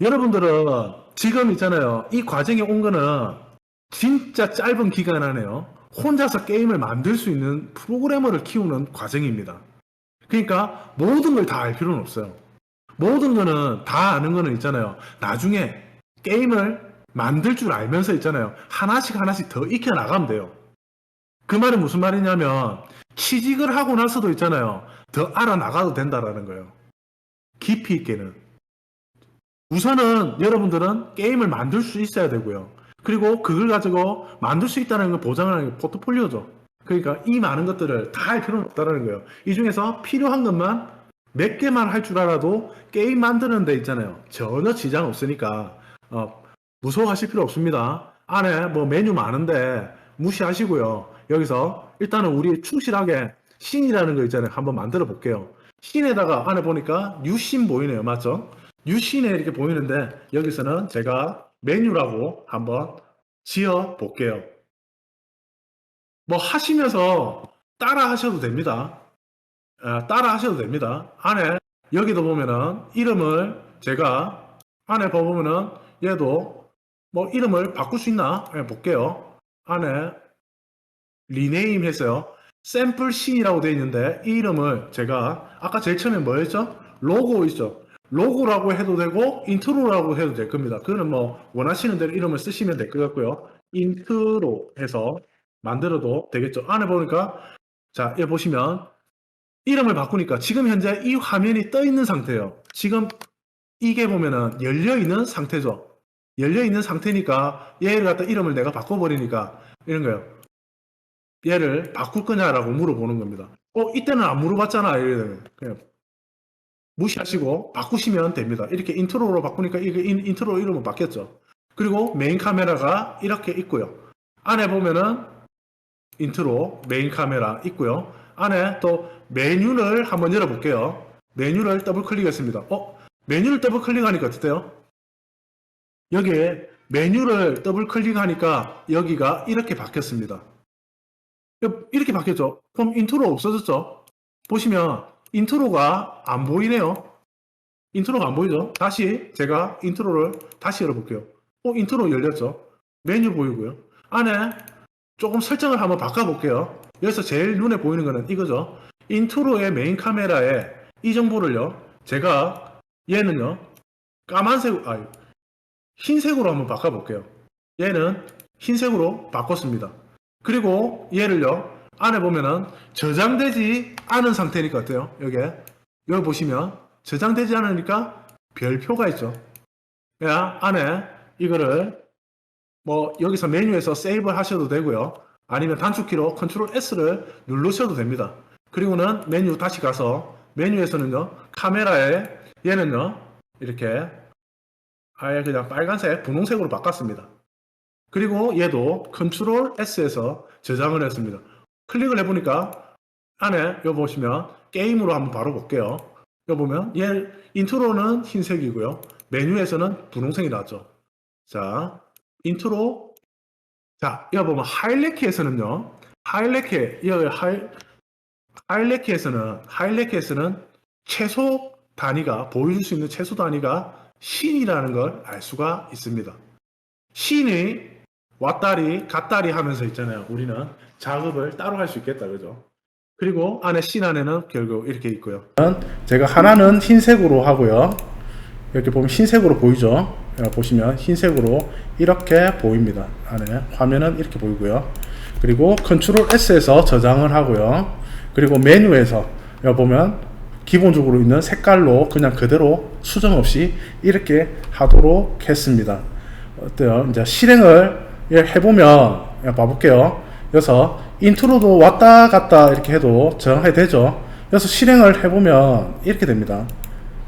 여러분들은 지금 있잖아요. 이 과정에 온 거는 진짜 짧은 기간 안에요. 혼자서 게임을 만들 수 있는 프로그래머를 키우는 과정입니다. 그러니까 모든 걸 다 알 필요는 없어요. 모든 거는 다 아는 거는 있잖아요. 나중에 게임을 만들 줄 알면서 있잖아요. 하나씩 하나씩 더 익혀 나가면 돼요. 그 말은 무슨 말이냐면 취직을 하고 나서도 있잖아요. 더 알아나가도 된다라는 거예요. 깊이 있게는. 우선은 여러분들은 게임을 만들 수 있어야 되고요. 그리고 그걸 가지고 만들 수 있다는 걸 보장하는 게 포트폴리오죠. 그러니까 이 많은 것들을 다 할 필요는 없다는 거예요. 이 중에서 필요한 것만 몇 개만 할 줄 알아도 게임 만드는 데 있잖아요. 전혀 지장 없으니까 무서워하실 필요 없습니다. 안에 뭐 메뉴 많은데 무시하시고요. 여기서 일단은 우리 충실하게 씬이라는 거 있잖아요. 한번 만들어 볼게요. 씬에다가 안에 보니까 뉴씬 보이네요. 맞죠? 뉴씬에 이렇게 보이는데 여기서는 제가 메뉴라고 한번 지어 볼게요. 뭐 하시면서 따라 하셔도 됩니다. 따라 하셔도 됩니다. 안에 여기도 보면은 이름을 제가 안에 보면은 얘도 뭐 이름을 바꿀 수 있나 볼게요. 안에 리네임 했어요. 샘플 씬이라고 되어 있는데 이 이름을 제가 아까 제일 처음에 뭐였죠? 로고 있죠. 로고라고 해도 되고 인트로라고 해도 될 겁니다. 그거는 뭐 원하시는 대로 이름을 쓰시면 될 것 같고요. 인트로 해서 만들어도 되겠죠. 안에 보니까 자, 여기 보시면 이름을 바꾸니까 지금 현재 이 화면이 떠 있는 상태예요. 지금 이게 보면은 열려 있는 상태죠. 열려 있는 상태니까 얘를 갖다 이름을 내가 바꿔버리니까 이런 거예요. 얘를 바꿀 거냐라고 물어보는 겁니다. 이때는 안 물어봤잖아. 이러면 그냥 무시하시고 바꾸시면 됩니다. 이렇게 인트로로 바꾸니까 이게 인트로 이름은 바뀌었죠. 그리고 메인 카메라가 이렇게 있고요. 안에 보면은 인트로 메인 카메라 있고요. 안에 또 메뉴를 한번 열어볼게요. 메뉴를 더블 클릭했습니다. 메뉴를 더블 클릭하니까 어때요? 여기에 메뉴를 더블 클릭하니까 여기가 이렇게 바뀌었습니다. 이렇게 바뀌었죠. 그럼 인트로 없어졌죠. 보시면 인트로가 안 보이네요. 인트로가 안 보이죠. 다시 제가 인트로를 다시 열어볼게요. 인트로 열렸죠. 메뉴 보이고요. 안에 조금 설정을 한번 바꿔볼게요. 여기서 제일 눈에 보이는 거는 이거죠. 인트로의 메인 카메라에 이 정보를요. 제가 얘는요. 흰색으로 한번 바꿔볼게요. 얘는 흰색으로 바꿨습니다. 그리고 얘를요. 안에 보면은 저장되지 않은 상태니까 어때요? 여기 보시면 저장되지 않으니까 별표가 있죠. 안에 이거를 뭐 여기서 메뉴에서 세이브 하셔도 되고요. 아니면 단축키로 컨트롤 S를 누르셔도 됩니다. 그리고는 메뉴 다시 가서 메뉴에서는요. 카메라에 얘는요. 이렇게 아예 그냥 빨간색, 분홍색으로 바꿨습니다. 그리고 얘도 컨트롤 S에서 저장을 했습니다. 클릭을 해보니까 안에 여기 보시면 게임으로 한번 바로 볼게요. 여기 보면 얘 인트로는 흰색이고요. 메뉴에서는 분홍색이 나왔죠. 자, 인트로. 자, 여기 보면 하이라이트에서는요. 하이라이트에서는 최소 단위가 보여줄 수 있는 최소 단위가 씬이라는 걸 알 수가 있습니다. 씬이 왔다리 갔다리 하면서 있잖아요. 우리는 작업을 따로 할 수 있겠다, 그죠? 그리고 안에 씬 안에는 결국 이렇게 있고요. 제가 하나는 흰색으로 하고요. 이렇게 보면 흰색으로 보이죠? 보시면 흰색으로 이렇게 보입니다. 안에 화면은 이렇게 보이고요. 그리고 컨트롤 S에서 저장을 하고요. 그리고 메뉴에서 여기 보면 기본적으로 있는 색깔로 그냥 그대로 수정 없이 이렇게 하도록 했습니다. 어때요? 이제 실행을 해보면 봐볼게요. 그래서 인트로도 왔다 갔다 이렇게 해도 저장이 되죠. 그래서 실행을 해보면 이렇게 됩니다.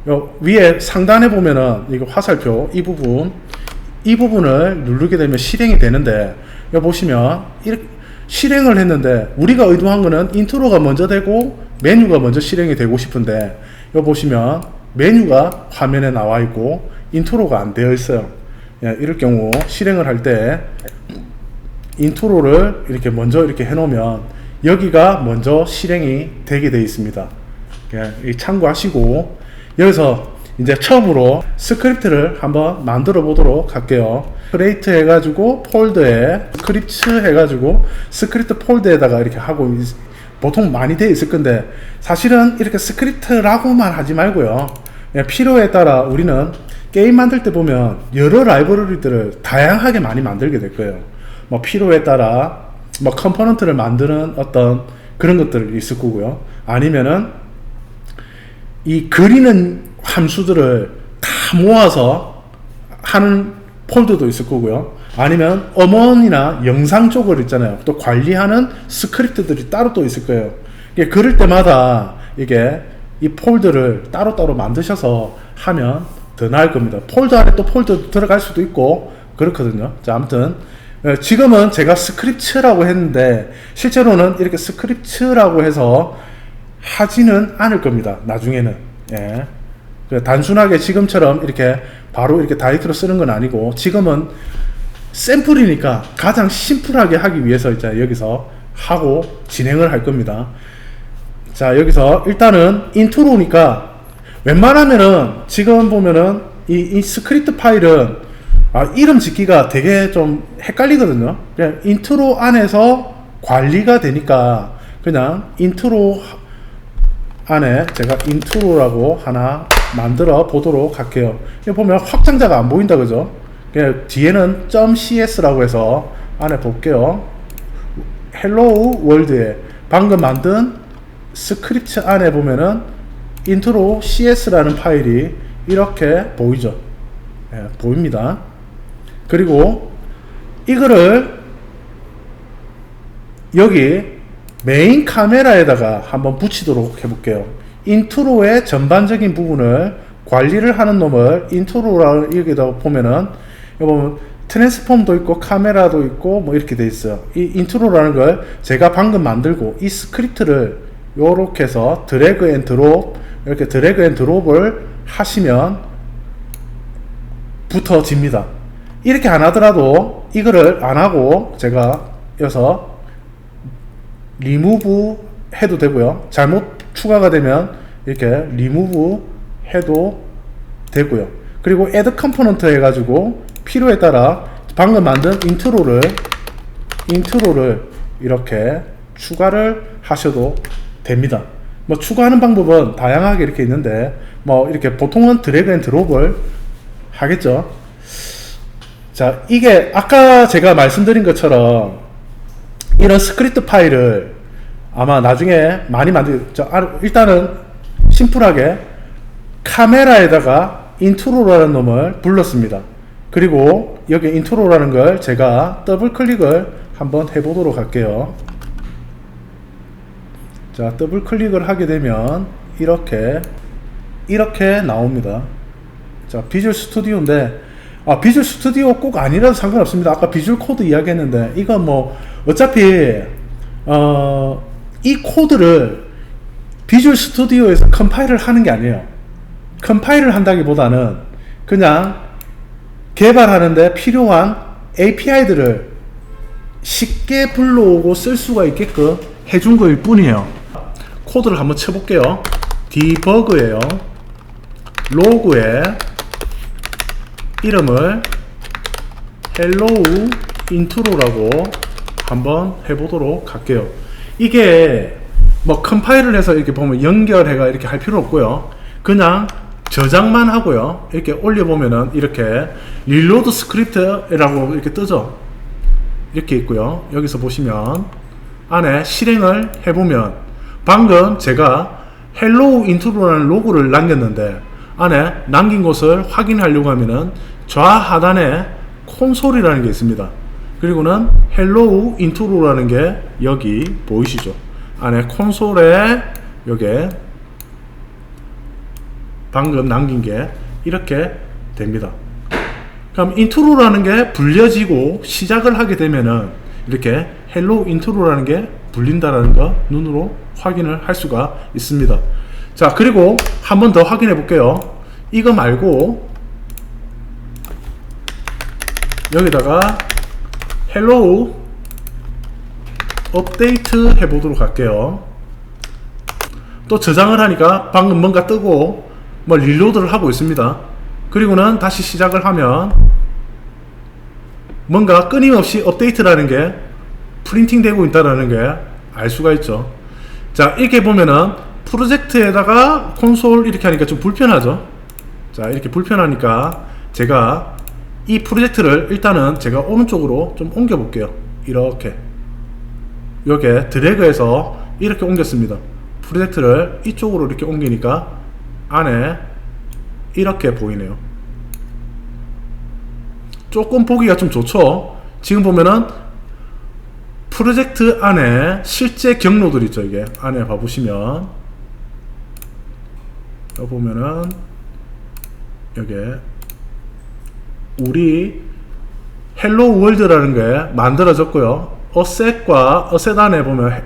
요 위에 상단에 보면은 이거 화살표 이 부분을 누르게 되면 실행이 되는데 여기 보시면 이렇게 실행을 했는데 우리가 의도한 거는 인트로가 먼저 되고 메뉴가 먼저 실행이 되고 싶은데 여기 보시면 메뉴가 화면에 나와 있고 인트로가 안 되어 있어요. 이럴 경우 실행을 할 때 인트로를 이렇게 먼저 이렇게 해놓으면 여기가 먼저 실행이 되게 되어 있습니다. 참고하시고 여기서 이제 처음으로 스크립트를 한번 만들어 보도록 할게요. 크리에이트 해가지고 폴더에 스크립트 해가지고 스크립트 폴더에다가 이렇게 하고 보통 많이 되어 있을 건데 사실은 이렇게 스크립트라고만 하지 말고요. 필요에 따라 우리는 게임 만들 때 보면 여러 라이브러리들을 다양하게 많이 만들게 될 거예요. 뭐 필요에 따라 뭐 컴포넌트를 만드는 어떤 그런 것들이 있을 거고요. 아니면은 이 그리는 함수들을 다 모아서 하는 폴더도 있을 거고요. 아니면 음원이나 영상 쪽을 있잖아요. 또 관리하는 스크립트들이 따로 또 있을 거예요. 이게 그럴 때마다 이게 이 폴더를 따로따로 만드셔서 하면 더 나을 겁니다. 폴더 안에 또 폴더 들어갈 수도 있고 그렇거든요. 자, 아무튼 지금은 제가 스크립트라고 했는데 실제로는 이렇게 스크립트라고 해서 하지는 않을 겁니다. 나중에는. 예. 단순하게 지금처럼 이렇게 바로 이렇게 다이렉트로 쓰는 건 아니고, 지금은 샘플이니까 가장 심플하게 하기 위해서 이제 여기서 하고 진행을 할 겁니다. 자, 여기서 일단은 인트로니까 웬만하면은 지금 보면은 이 스크립트 파일은 이름 짓기가 되게 좀 헷갈리거든요. 그냥 인트로 안에서 관리가 되니까 그냥 인트로 안에 제가 인트로라고 하나 만들어 보도록 할게요. 여기 보면 확장자가 안 보인다, 그죠? 그냥 뒤에는 .cs라고 해서 안에 볼게요. 헬로우 월드에 방금 만든 스크립트 안에 보면은 인트로 cs라는 파일이 이렇게 보이죠. 예, 보입니다. 그리고 이거를 여기 메인 카메라에다가 한번 붙이도록 해볼게요. 인트로의 전반적인 부분을 관리를 하는 놈을 인트로라고 여기다 보면은 여기 보면 트랜스폼도 있고 카메라도 있고 뭐 이렇게 돼 있어요. 이 인트로라는 걸 제가 방금 만들고 이 스크립트를 요렇게 해서 드래그 앤 드롭, 이렇게 드래그 앤 드롭을 하시면 붙어집니다. 이렇게 안 하더라도 이거를 안 하고 제가 여기서 리무브 해도 되고요. 잘못 추가가 되면 이렇게 리무브 해도 되고요. 그리고 add component 해가지고 필요에 따라 방금 만든 인트로를 이렇게 추가를 하셔도 됩니다. 뭐 추가하는 방법은 다양하게 이렇게 있는데 뭐 이렇게 보통은 드래그 앤 드롭을 하겠죠. 자, 이게 아까 제가 말씀드린 것처럼 이런 스크립트 파일을 아마 나중에 많이 일단은 심플하게 카메라에다가 인트로라는 놈을 불렀습니다. 그리고 여기 인트로라는 걸 제가 더블 클릭을 한번 해보도록 할게요. 자, 더블 클릭을 하게 되면 이렇게 나옵니다. 자, 비주얼 스튜디오인데 비주얼 스튜디오 꼭 아니라도 상관없습니다. 아까 비주얼 코드 이야기했는데 이건 뭐 어차피 이 코드를 비주얼 스튜디오에서 컴파일을 하는 게 아니에요. 컴파일을 한다기보다는 그냥 개발하는데 필요한 API들을 쉽게 불러오고 쓸 수가 있게끔 해준 거일 뿐이에요. 코드를 한번 쳐볼게요. 디버그예요. 로그에 이름을 hello intro라고 한번 해보도록 할게요. 이게 뭐 컴파일을 해서 이렇게 보면 연결해가 이렇게 할 필요 없고요. 그냥 저장만 하고요. 이렇게 올려보면은 이렇게 릴로드 스크립트라고 이렇게 뜨죠. 이렇게 있고요. 여기서 보시면 안에 실행을 해보면 방금 제가 hello intro라는 로고를 남겼는데 안에 남긴 곳을 확인하려고 하면은 좌하단에 콘솔이라는 게 있습니다. 그리고는 hello intro라는 게 여기 보이시죠? 안에 콘솔에 여기에 방금 남긴 게 이렇게 됩니다. 그럼 인트로라는 게 불려지고 시작을 하게 되면은 이렇게 hello intro라는 게 불린다라는 거 눈으로 확인을 할 수가 있습니다. 자, 그리고 한 번 더 확인해 볼게요. 이거 말고 여기다가 hello 업데이트 해보도록 할게요. 또 저장을 하니까 방금 뭔가 뜨고 뭐 릴로드를 하고 있습니다. 그리고는 다시 시작을 하면 뭔가 끊임없이 업데이트라는 게 프린팅 되고 있다는 게 알 수가 있죠. 자, 이렇게 보면은 프로젝트에다가 콘솔 이렇게 하니까 좀 불편하죠. 자, 이렇게 불편하니까 제가 이 프로젝트를 일단은 제가 오른쪽으로 좀 옮겨 볼게요. 이렇게 여기에 드래그해서 이렇게 옮겼습니다. 프로젝트를 이쪽으로 이렇게 옮기니까 안에 이렇게 보이네요. 조금 보기가 좀 좋죠. 지금 보면은 프로젝트 안에 실제 경로들 있죠. 이게 안에 봐보시면 여기 보면은 여기에 우리 헬로 월드라는 게 만들어졌고요. 어셋과 어셋 안에 보면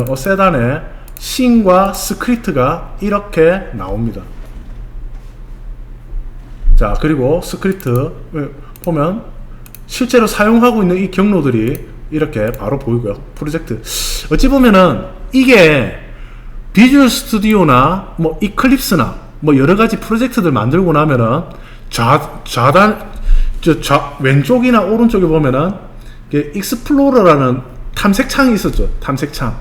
어셋 안에 씬과 스크립트가 이렇게 나옵니다. 자, 그리고 스크립트 보면 실제로 사용하고 있는 이 경로들이 이렇게 바로 보이고요. 프로젝트. 어찌 보면은 이게 비주얼 스튜디오나 뭐 이클립스나 뭐 여러 가지 프로젝트들 만들고 나면은 왼쪽이나 오른쪽에 보면은 익스플로러라는 탐색창이 있었죠. 탐색창.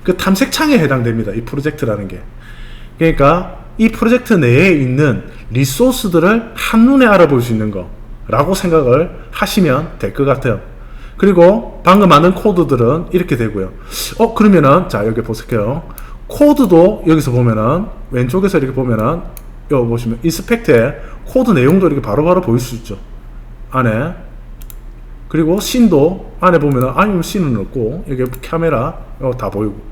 그 탐색창에 해당됩니다. 이 프로젝트라는 게. 그러니까 이 프로젝트 내에 있는 리소스들을 한눈에 알아볼 수 있는 거 라고 생각을 하시면 될 것 같아요. 그리고 방금 만든 코드들은 이렇게 되고요. 그러면은 자, 여기 보실게요. 코드도 여기서 보면은 왼쪽에서 이렇게 보면은 여기 보시면 인스펙트에 코드 내용도 이렇게 바로바로 보일 수 있죠. 안에. 그리고 씬도 안에 보면은 아니면 씬은 없고 여기 카메라 다 보이고.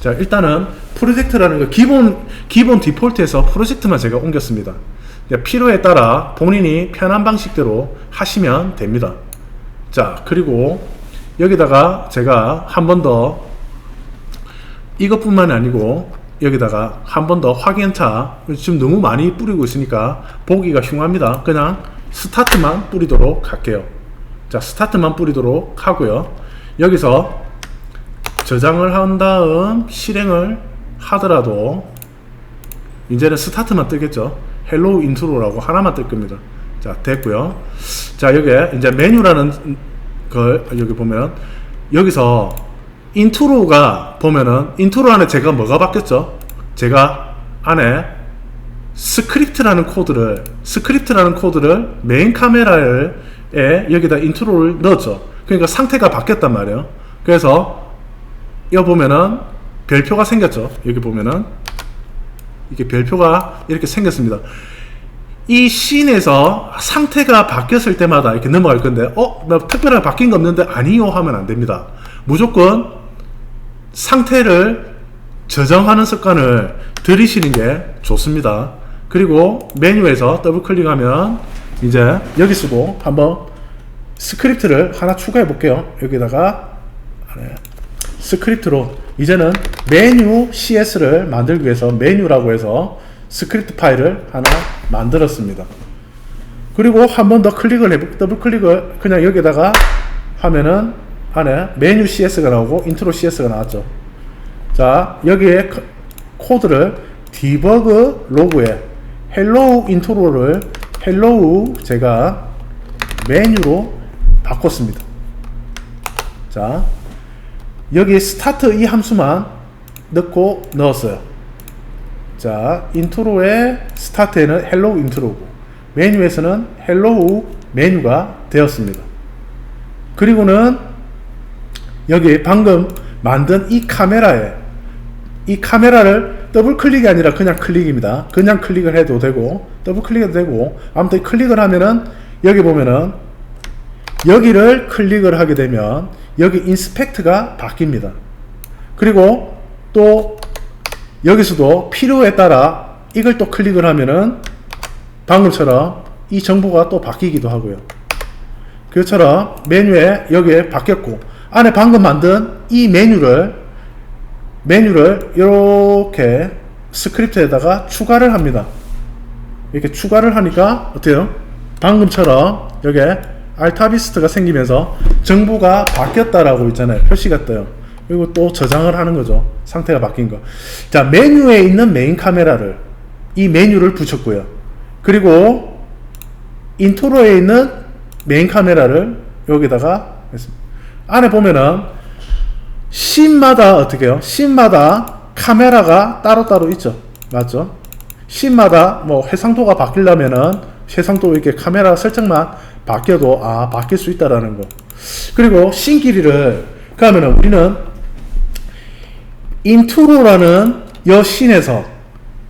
자, 일단은 프로젝트라는 거 기본 디폴트에서 프로젝트만 제가 옮겼습니다. 필요에 따라 본인이 편한 방식대로 하시면 됩니다. 자, 그리고 여기다가 제가 한 번 더 이것뿐만이 아니고 여기다가 한 번 더 확인차, 지금 너무 많이 뿌리고 있으니까 보기가 흉합니다. 그냥 스타트만 뿌리도록 할게요. 자, 스타트만 뿌리도록 하고요. 여기서 저장을 한 다음 실행을 하더라도 이제는 스타트만 뜨겠죠. 헬로우 인트로라고 하나만 뜰 겁니다. 자, 됐고요. 자, 여기에 이제 메뉴라는 걸 여기 보면 여기서 인트로가 보면은 인트로 안에 제가 뭐가 바뀌었죠? 제가 안에 스크립트라는 코드를 메인 카메라에 여기다 인트로를 넣었죠. 그러니까 상태가 바뀌었단 말이에요. 그래서 여기 보면은 별표가 생겼죠. 여기 보면은 이게 별표가 이렇게 생겼습니다. 이 씬에서 상태가 바뀌었을 때마다 이렇게 넘어갈 건데 나 특별하게 바뀐 거 없는데 아니요 하면 안 됩니다. 무조건 상태를 저장하는 습관을 들이시는 게 좋습니다. 그리고 메뉴에서 더블 클릭하면 이제 여기 쓰고 한번 스크립트를 하나 추가해 볼게요. 여기다가 스크립트로 이제는 메뉴 CS를 만들기 위해서 메뉴라고 해서 스크립트 파일을 하나 만들었습니다. 그리고 한 번 더 더블 클릭을 그냥 여기다가 하면은 안에 메뉴 CS가 나오고 인트로 CS가 나왔죠. 자, 여기에 코드를 디버그 로그에 헬로우 인트로를 헬로우 제가 메뉴로 바꿨습니다. 자, 여기 스타트 이 함수만 넣었어요. 자, 인트로의 스타트에는 헬로우 인트로고 메뉴에서는 헬로우 메뉴가 되었습니다. 그리고는 여기 방금 만든 이 카메라를 더블 클릭이 아니라 그냥 클릭입니다. 그냥 클릭을 해도 되고 더블 클릭해도 되고 아무튼 클릭을 하면은 여기 보면은 여기를 클릭을 하게 되면 여기 인스펙트가 바뀝니다. 그리고 또 여기서도 필요에 따라 이걸 또 클릭을 하면은 방금처럼 이 정보가 또 바뀌기도 하고요. 그처럼 메뉴에 여기에 바뀌었고 안에 방금 만든 이 메뉴를 이렇게 스크립트에다가 추가를 합니다. 이렇게 추가를 하니까 어때요? 방금처럼 여기에 알타비스트가 생기면서 정보가 바뀌었다라고 있잖아요. 표시가 떠요. 그리고 또 저장을 하는 거죠. 상태가 바뀐 거. 자, 메뉴에 있는 메인 카메라를 이 메뉴를 붙였고요. 그리고 인트로에 있는 메인 카메라를 여기다가 했습니다. 안에 보면은 씬마다 어떻게 해요? 씬마다 카메라가 따로따로 있죠. 맞죠? 씬마다 뭐 해상도가 바뀌려면은 해상도 이렇게 카메라 설정만 바뀌어도 바뀔 수 있다라는 거. 그리고 씬 길이를 그러면은 우리는 인트로라는 여 씬에서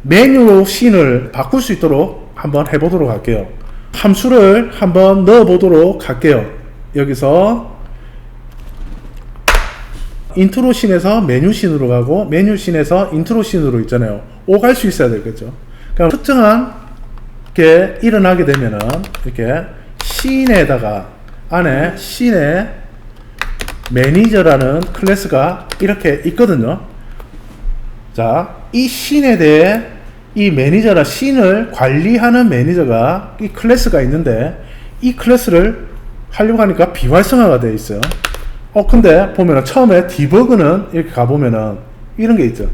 메뉴로 씬을 바꿀 수 있도록 한번 해보도록 할게요. 함수를 한번 넣어보도록 할게요. 여기서 인트로 씬에서 메뉴 씬으로 가고 메뉴 씬에서 인트로 씬으로 있잖아요. 오갈 수 있어야 되겠죠. 그럼 특정한 게 일어나게 되면은 이렇게 씬에다가 안에 씬에 매니저라는 클래스가 이렇게 있거든요. 자, 이 씬에 대해 이 매니저나 씬을 관리하는 매니저가 이 클래스가 있는데 이 클래스를 하려고 하니까 비활성화가 되어 있어요. 근데 보면은 처음에 디버그는 이렇게 가보면은 이런 게 있죠.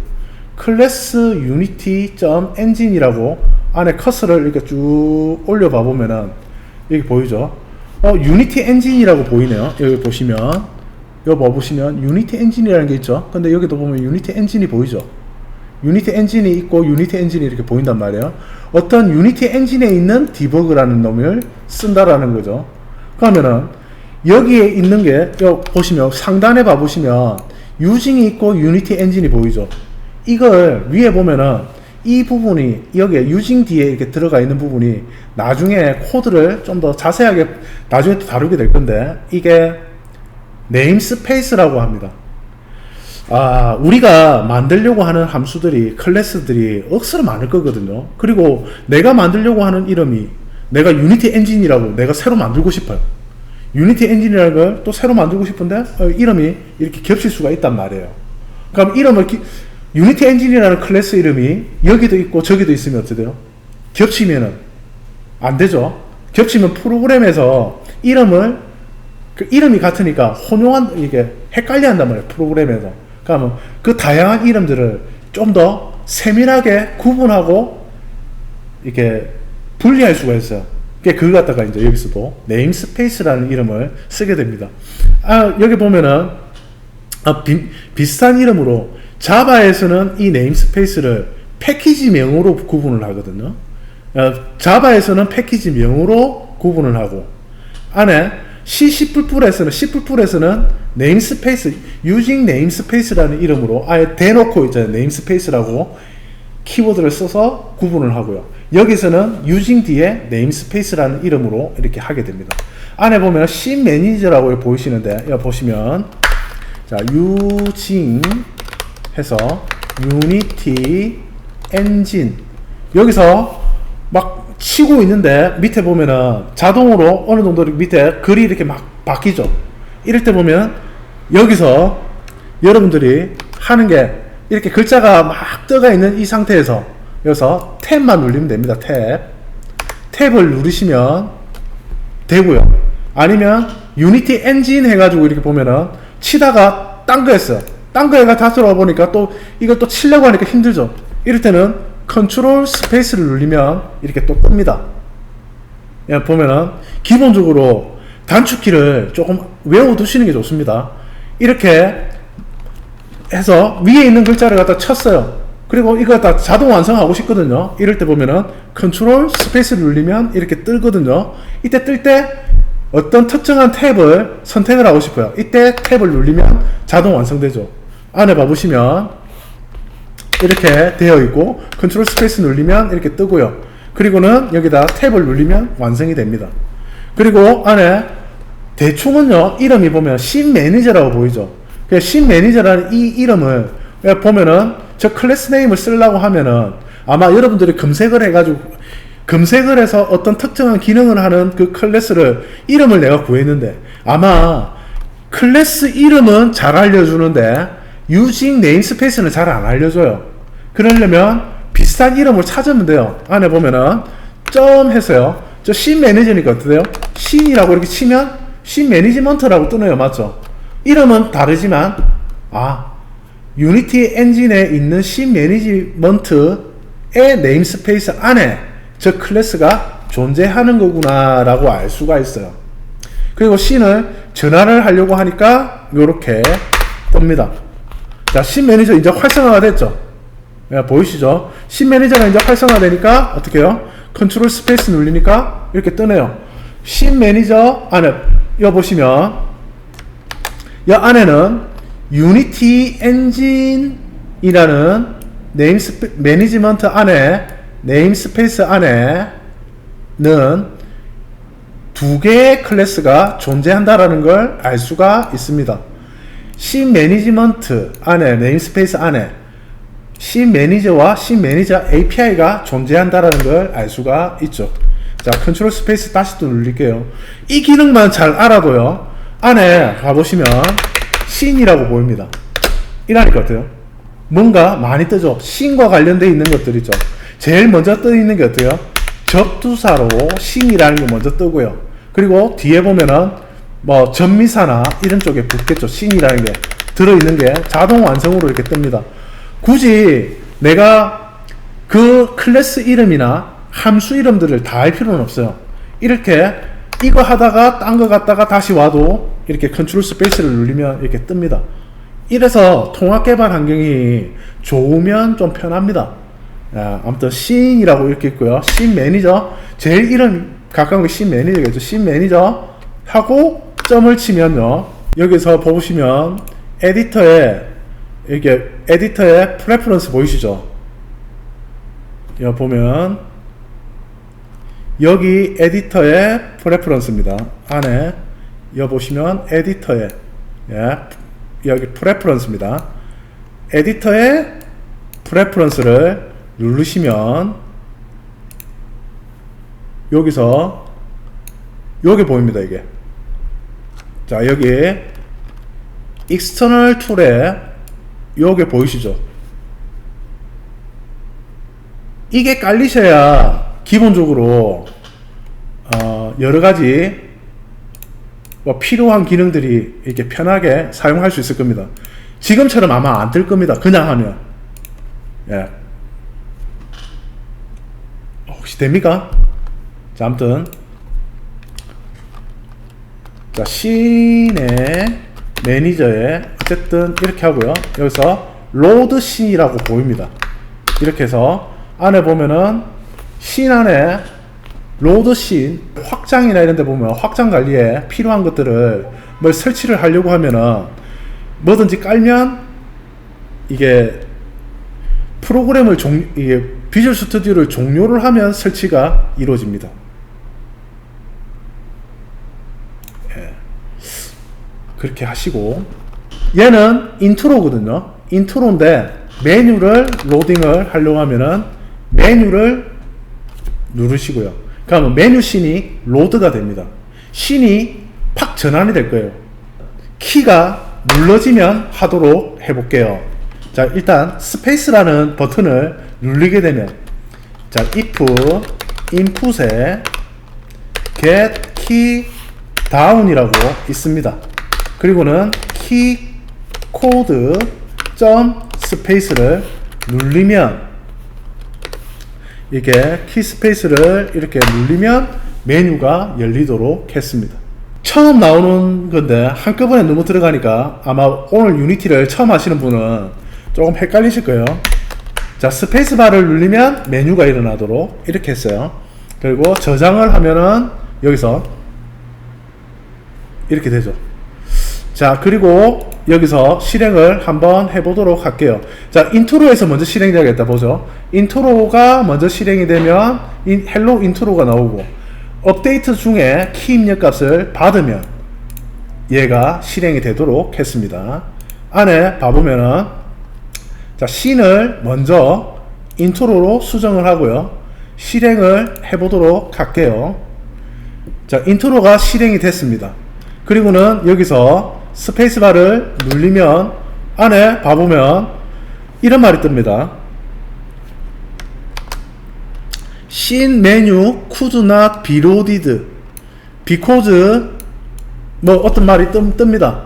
클래스 unity.engine이라고 안에 커서를 이렇게 쭉 올려봐 보면은 여기 보이죠? 유니티 엔진이라고 보이네요. 여기 보시면 여기 보시면 유니티 엔진이라는 게 있죠. 근데 여기도 보면 유니티 엔진이 보이죠. 유니티 엔진이 있고 유니티 엔진이 이렇게 보인단 말이에요. 어떤 유니티 엔진에 있는 디버그라는 놈을 쓴다라는 거죠. 그러면은 여기에 있는 게 여기 보시면 상단에 봐보시면 유징이 있고 유니티 엔진이 보이죠. 이걸 위에 보면은 이 부분이 여기에 유징 뒤에 이렇게 들어가 있는 부분이 나중에 코드를 좀 더 자세하게 나중에 또 다루게 될 건데 이게 네임스페이스라고 합니다. 우리가 만들려고 하는 함수들이 클래스들이 억수로 많을 거거든요. 그리고 내가 만들려고 하는 이름이 내가 유니티 엔진이라고 내가 새로 만들고 싶어요. 유니티 엔진이라는 걸 또 새로 만들고 싶은데 이름이 이렇게 겹칠 수가 있단 말이에요. 그럼 이름을 유니티 엔진이라는 클래스 이름이 여기도 있고 저기도 있으면 어떻게 돼요? 겹치면은 안 되죠. 겹치면 프로그램에서 이름이 같으니까 혼용한 이게 헷갈려 한단 말이에요. 프로그램에서. 그러면 그 다양한 이름들을 좀 더 세밀하게 구분하고 이렇게 분리할 수가 있어요. 그걸 갖다가 이제 여기서도 네임스페이스라는 이름을 쓰게 됩니다. 여기 보면은 비슷한 이름으로 자바에서는 이 네임스페이스를 패키지명으로 구분을 하거든요. 자바에서는 패키지명으로 구분을 하고 안에 C++에서는 네임스페이스, using 네임스페이스라는 이름으로 아예 대놓고 있잖아요. 네임스페이스라고 키워드를 써서 구분을 하고요. 여기서는 using 뒤에 네임스페이스라는 이름으로 이렇게 하게 됩니다. 안에 보면 씬 매니저라고 보이시는데 여기 보시면 자 using 해서 유니티 엔진 여기서 막 치고 있는데 밑에 보면은 자동으로 어느 정도 밑에 글이 이렇게 막 바뀌죠. 이럴 때 보면 여기서 여러분들이 하는 게 이렇게 글자가 막 떠가 있는 이 상태에서 여기서 탭만 누르면 됩니다. 탭을 누르시면 되고요. 아니면 유니티 엔진 해가지고 이렇게 보면은 치다가 딴 거 했어요. 딴 거에가 다 들어와 보니까 또 이걸 또 치려고 하니까 힘들죠. 이럴 때는 컨트롤 스페이스를 누르면 이렇게 또 뜹니다. 보면은 기본적으로 단축키를 조금 외워두시는 게 좋습니다. 이렇게 해서 위에 있는 글자를 갖다 쳤어요. 그리고 이거 다 자동 완성하고 싶거든요. 이럴 때 보면은 컨트롤 스페이스를 누르면 이렇게 뜨거든요. 이때 뜰 때 어떤 특정한 탭을 선택을 하고 싶어요. 이때 탭을 누르면 자동 완성되죠. 안에 봐보시면 이렇게 되어 있고 컨트롤 스페이스 누르면 이렇게 뜨고요. 그리고는 여기다 탭을 누르면 완성이 됩니다. 그리고 안에 대충은요 이름이 보면 씬 매니저라고 보이죠. 씬 매니저라는 이 이름을 보면은 저 클래스 네임을 쓰려고 하면은 아마 여러분들이 검색을 해서 어떤 특정한 기능을 하는 그 클래스를 이름을 내가 구했는데 아마 클래스 이름은 잘 알려주는데 using 네임스페이스는 잘 안 알려줘요. 그러려면 비슷한 이름을 찾으면 돼요. 안에 보면은 점 해서요. 저 씬 매니저니까 어떻게 돼요? 씬이라고 이렇게 치면 씬 매니지먼트라고 뜨네요. 맞죠? 이름은 다르지만 유니티 엔진에 있는 씬 매니지먼트의 네임스페이스 안에 저 클래스가 존재하는 거구나 라고 알 수가 있어요. 그리고 씬을 전환을 하려고 하니까 이렇게 뜹니다. 자, 씬 매니저 이제 활성화가 됐죠. 보이시죠? 씬 매니저가 이제 활성화 되니까 어떻게 해요? 컨트롤 스페이스 누르니까 이렇게 뜨네요. 씬 매니저 안에 여기 보시면 이 안에는 유니티 엔진이라는 매니지먼트 안에 네임스페이스 안에는 두 개의 클래스가 존재한다라는 걸 알 수가 있습니다. 씬 매니지먼트 안에 네임스페이스 안에 씬 매니저와 씬 매니저 API가 존재한다라는 걸 알 수가 있죠. 자, 컨트롤 스페이스 다시 또 누릴게요. 이 기능만 잘 알아도요. 안에 가보시면 씬이라고 보입니다. 이러니까 어때요? 뭔가 많이 뜨죠. 씬과 관련되어 있는 것들이죠. 제일 먼저 떠 있는 게 어때요? 접두사로 신이라는 게 먼저 뜨고요. 그리고 뒤에 보면은 뭐 전미사나 이런 쪽에 붙겠죠. 신이라는 게 들어있는 게 자동 완성으로 이렇게 뜹니다. 굳이 내가 그 클래스 이름이나 함수 이름들을 다 할 필요는 없어요. 이렇게 이거 하다가 딴 거 갔다가 다시 와도 이렇게 컨트롤 스페이스를 누르면 이렇게 뜹니다. 이래서 통합 개발 환경이 좋으면 좀 편합니다. 아무튼 씬이라고 이렇게 있고요. 씬 매니저 제일 이름 가까운 게 씬 매니저겠죠. 씬 매니저 하고 점을 치면요. 여기서 보시면 에디터에 이렇게 에디터에 프레퍼런스 보이시죠? 여기 보면 여기 에디터의 프레퍼런스입니다. 안에 여기 보시면 에디터에 여기 프레퍼런스입니다. 에디터의 프레퍼런스를 누르시면 여기서 여기 보입니다. 이게 자 여기 익스터널 툴에 여기 보이시죠? 이게 깔리셔야 기본적으로 여러가지 뭐 필요한 기능들이 이렇게 편하게 사용할 수 있을 겁니다. 지금처럼 아마 안 뜰 겁니다. 그냥 하면. 예. 혹시 됩니까? 자, 아무튼 자, 씬의 매니저에 어쨌든 이렇게 하고요. 여기서 로드 씬이라고 보입니다. 이렇게 해서 안에 보면은 씬 안에 로드 씬 확장이나 이런 데 보면 확장 관리에 필요한 것들을 뭘 설치를 하려고 하면은 뭐든지 깔면 이게 프로그램을 이게 비주얼 스튜디오를 종료를 하면 설치가 이루어집니다. 예. 그렇게 하시고 얘는 인트로거든요. 인트로인데 메뉴를 로딩을 하려고 하면은 메뉴를 누르시고요. 그러면 메뉴 씬이 로드가 됩니다. 씬이 팍 전환이 될 거예요. 키가 눌러지면 하도록 해볼게요. 자, 일단 스페이스라는 버튼을 누르게 되면 자, if input에 get key down이라고 있습니다. 그리고는 key code 점 스페이스를 누르면 이렇게 키 스페이스를 이렇게 누르면 메뉴가 열리도록 했습니다. 처음 나오는 건데 한꺼번에 너무 들어가니까 아마 오늘 유니티를 처음 하시는 분은 조금 헷갈리실 거예요. 자, 스페이스바를 누르면 메뉴가 일어나도록 이렇게 했어요. 그리고 저장을 하면은 여기서 이렇게 되죠. 자, 그리고 여기서 실행을 한번 해보도록 할게요. 자, 인트로에서 먼저 실행이 되겠다 보죠. 인트로가 먼저 실행이 되면 헬로 인트로가 나오고 업데이트 중에 키 입력 값을 받으면 얘가 실행이 되도록 했습니다. 안에 봐보면은 자, 씬을 먼저 인트로로 수정을 하고요. 실행을 해보도록 할게요. 자, 인트로가 실행이 됐습니다. 그리고는 여기서 스페이스바를 누르면 안에 봐보면 이런 말이 뜹니다. 씬 메뉴 could not be loaded because 뭐 어떤 말이 뜹니다.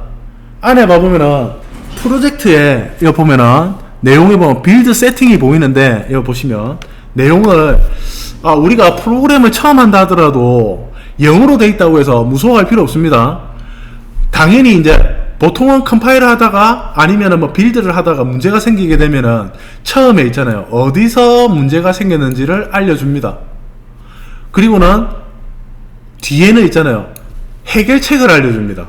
안에 봐보면은 프로젝트에 이거 보면은 내용에 보면 빌드 세팅이 보이는데 이거 보시면 내용을 우리가 프로그램을 처음 한다 하더라도 영어로 돼 있다고 해서 무서워할 필요 없습니다. 당연히 이제 보통은 컴파일을 하다가 아니면은 뭐 빌드를 하다가 문제가 생기게 되면은 처음에 있잖아요. 어디서 문제가 생겼는지를 알려줍니다. 그리고는 뒤에는 있잖아요. 해결책을 알려줍니다.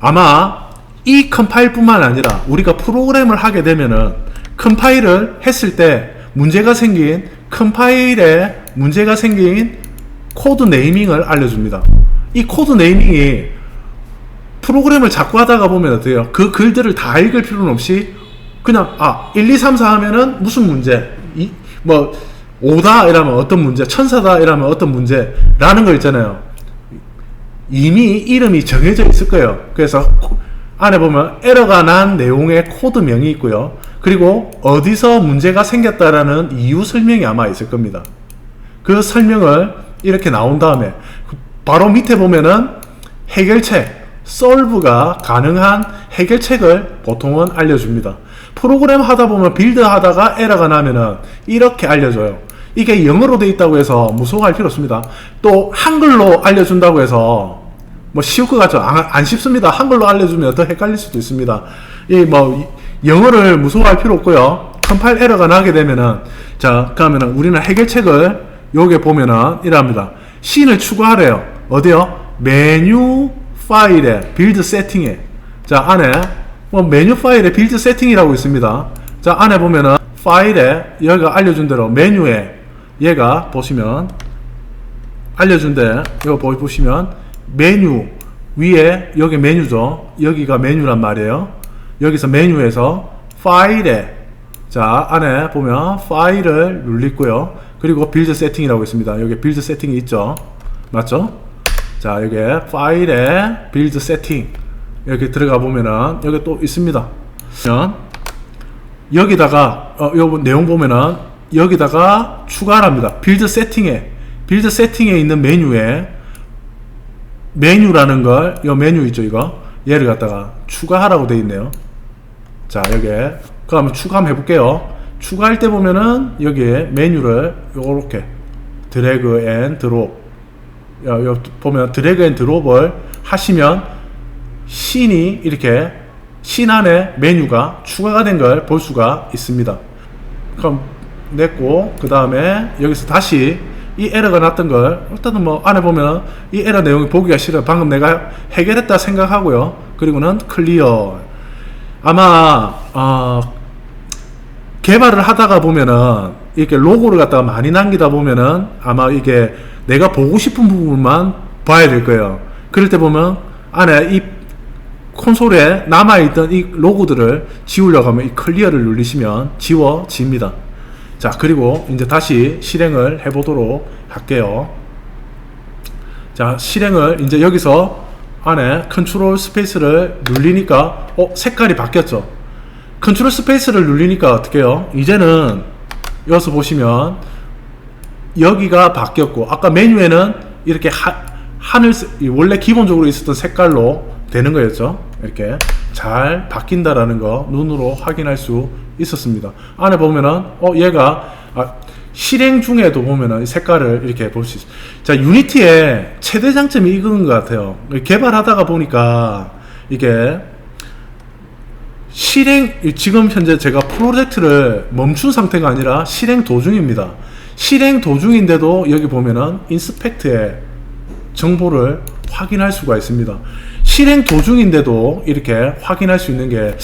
아마 이 컴파일 뿐만 아니라 우리가 프로그램을 하게 되면은 컴파일을 했을 때 문제가 생긴 컴파일에 문제가 생긴 코드 네이밍을 알려줍니다. 이 코드 네이밍이 프로그램을 자꾸 하다가 보면 어때요? 그 글들을 다 읽을 필요는 없이 그냥 1, 2, 3, 4 하면은 무슨 문제, 뭐 5다 이라면 어떤 문제, 1000사다 이라면 어떤 문제 라는 거 있잖아요. 이미 이름이 정해져 있을 거예요. 그래서 안에 보면 에러가 난 내용의 코드명이 있고요. 그 그리고 어디서 문제가 생겼다라는 이유 설명이 아마 있을 겁니다. 그 설명을 이렇게 나온 다음에 바로 밑에 보면은 해결책, solve가 가능한 해결책을 보통은 알려줍니다. 프로그램 하다 보면 빌드 하다가 에러가 나면은 이렇게 알려줘요. 이게 영어로 돼 있다고 해서 무서워할 필요 없습니다. 또 한글로 알려준다고 해서 뭐 쉬울 것 같죠? 안 쉽습니다. 한글로 알려주면 더 헷갈릴 수도 있습니다. 이 뭐 영어를 무서워할 필요 없고요. 컴파일 에러가 나게 되면은, 자 그러면은 우리는 해결책을 요게 보면은 이랍니다. 씬을 추가하래요. 어디요? 메뉴 파일에 빌드 세팅에, 자 안에 뭐 메뉴 파일에 빌드 세팅이라고 있습니다. 자 안에 보면은 파일에 여기가 알려준 대로 메뉴에 얘가 보시면 알려준 데 이거 보시면 메뉴 위에 여기 메뉴죠. 여기가 메뉴란 말이에요. 여기서 메뉴에서 파일에, 자 안에 보면 파일을 눌리고요. 그리고 빌드 세팅이라고 있습니다. 여기 빌드 세팅이 있죠. 맞죠? 자 여기 파일에 빌드 세팅 이렇게 들어가 보면은 여기 또 있습니다. 여기다가 요 내용 보면은 여기다가 추가합니다. 빌드 세팅에 있는 메뉴에 메뉴라는 걸, 요 메뉴 있죠, 이거 얘를 갖다가 추가하라고 돼 있네요. 자 여기 그럼 추가 한번 해볼게요. 추가할 때 보면은 여기에 메뉴를 요렇게 드래그 앤 드롭, 요 보면 드래그 앤 드롭을 하시면 씬이 이렇게 씬 안에 메뉴가 추가가 된 걸 볼 수가 있습니다. 그럼 냈고 그 다음에 여기서 다시 이 에러가 났던 걸 일단은 뭐 안에 보면 이 에러 내용이 보기가 싫어요. 방금 내가 해결했다 생각하고요. 그리고는 클리어. 아마 개발을 하다가 보면은 이렇게 로고를 갖다가 많이 남기다 보면은 아마 이게 내가 보고 싶은 부분만 봐야 될 거예요. 그럴 때 보면 안에 이 콘솔에 남아있던 이 로고들을 지우려고 하면 이 클리어를 누르시면 지워집니다. 자 그리고 이제 다시 실행을 해보도록 할게요. 자 실행을 이제 여기서 안에 컨트롤 스페이스를 눌리니까 색깔이 바뀌었죠. 컨트롤 스페이스를 눌리니까 어떻게 해요? 이제는 여기서 보시면 여기가 바뀌었고 아까 메뉴에는 이렇게 하늘색, 원래 기본적으로 있었던 색깔로 되는 거였죠. 이렇게 잘 바뀐다라는 거 눈으로 확인할 수 있었습니다. 안에 보면은 얘가 실행 중에도 보면은 색깔을 이렇게 볼 수 있어요. 자 유니티의 최대 장점이 이건 것 같아요. 개발하다가 보니까 이게 지금 현재 제가 프로젝트를 멈춘 상태가 아니라 실행 도중입니다. 실행 도중인데도 여기 보면은 인스펙트의 정보를 확인할 수가 있습니다. 실행 도중인데도 이렇게 확인할 수 있는 게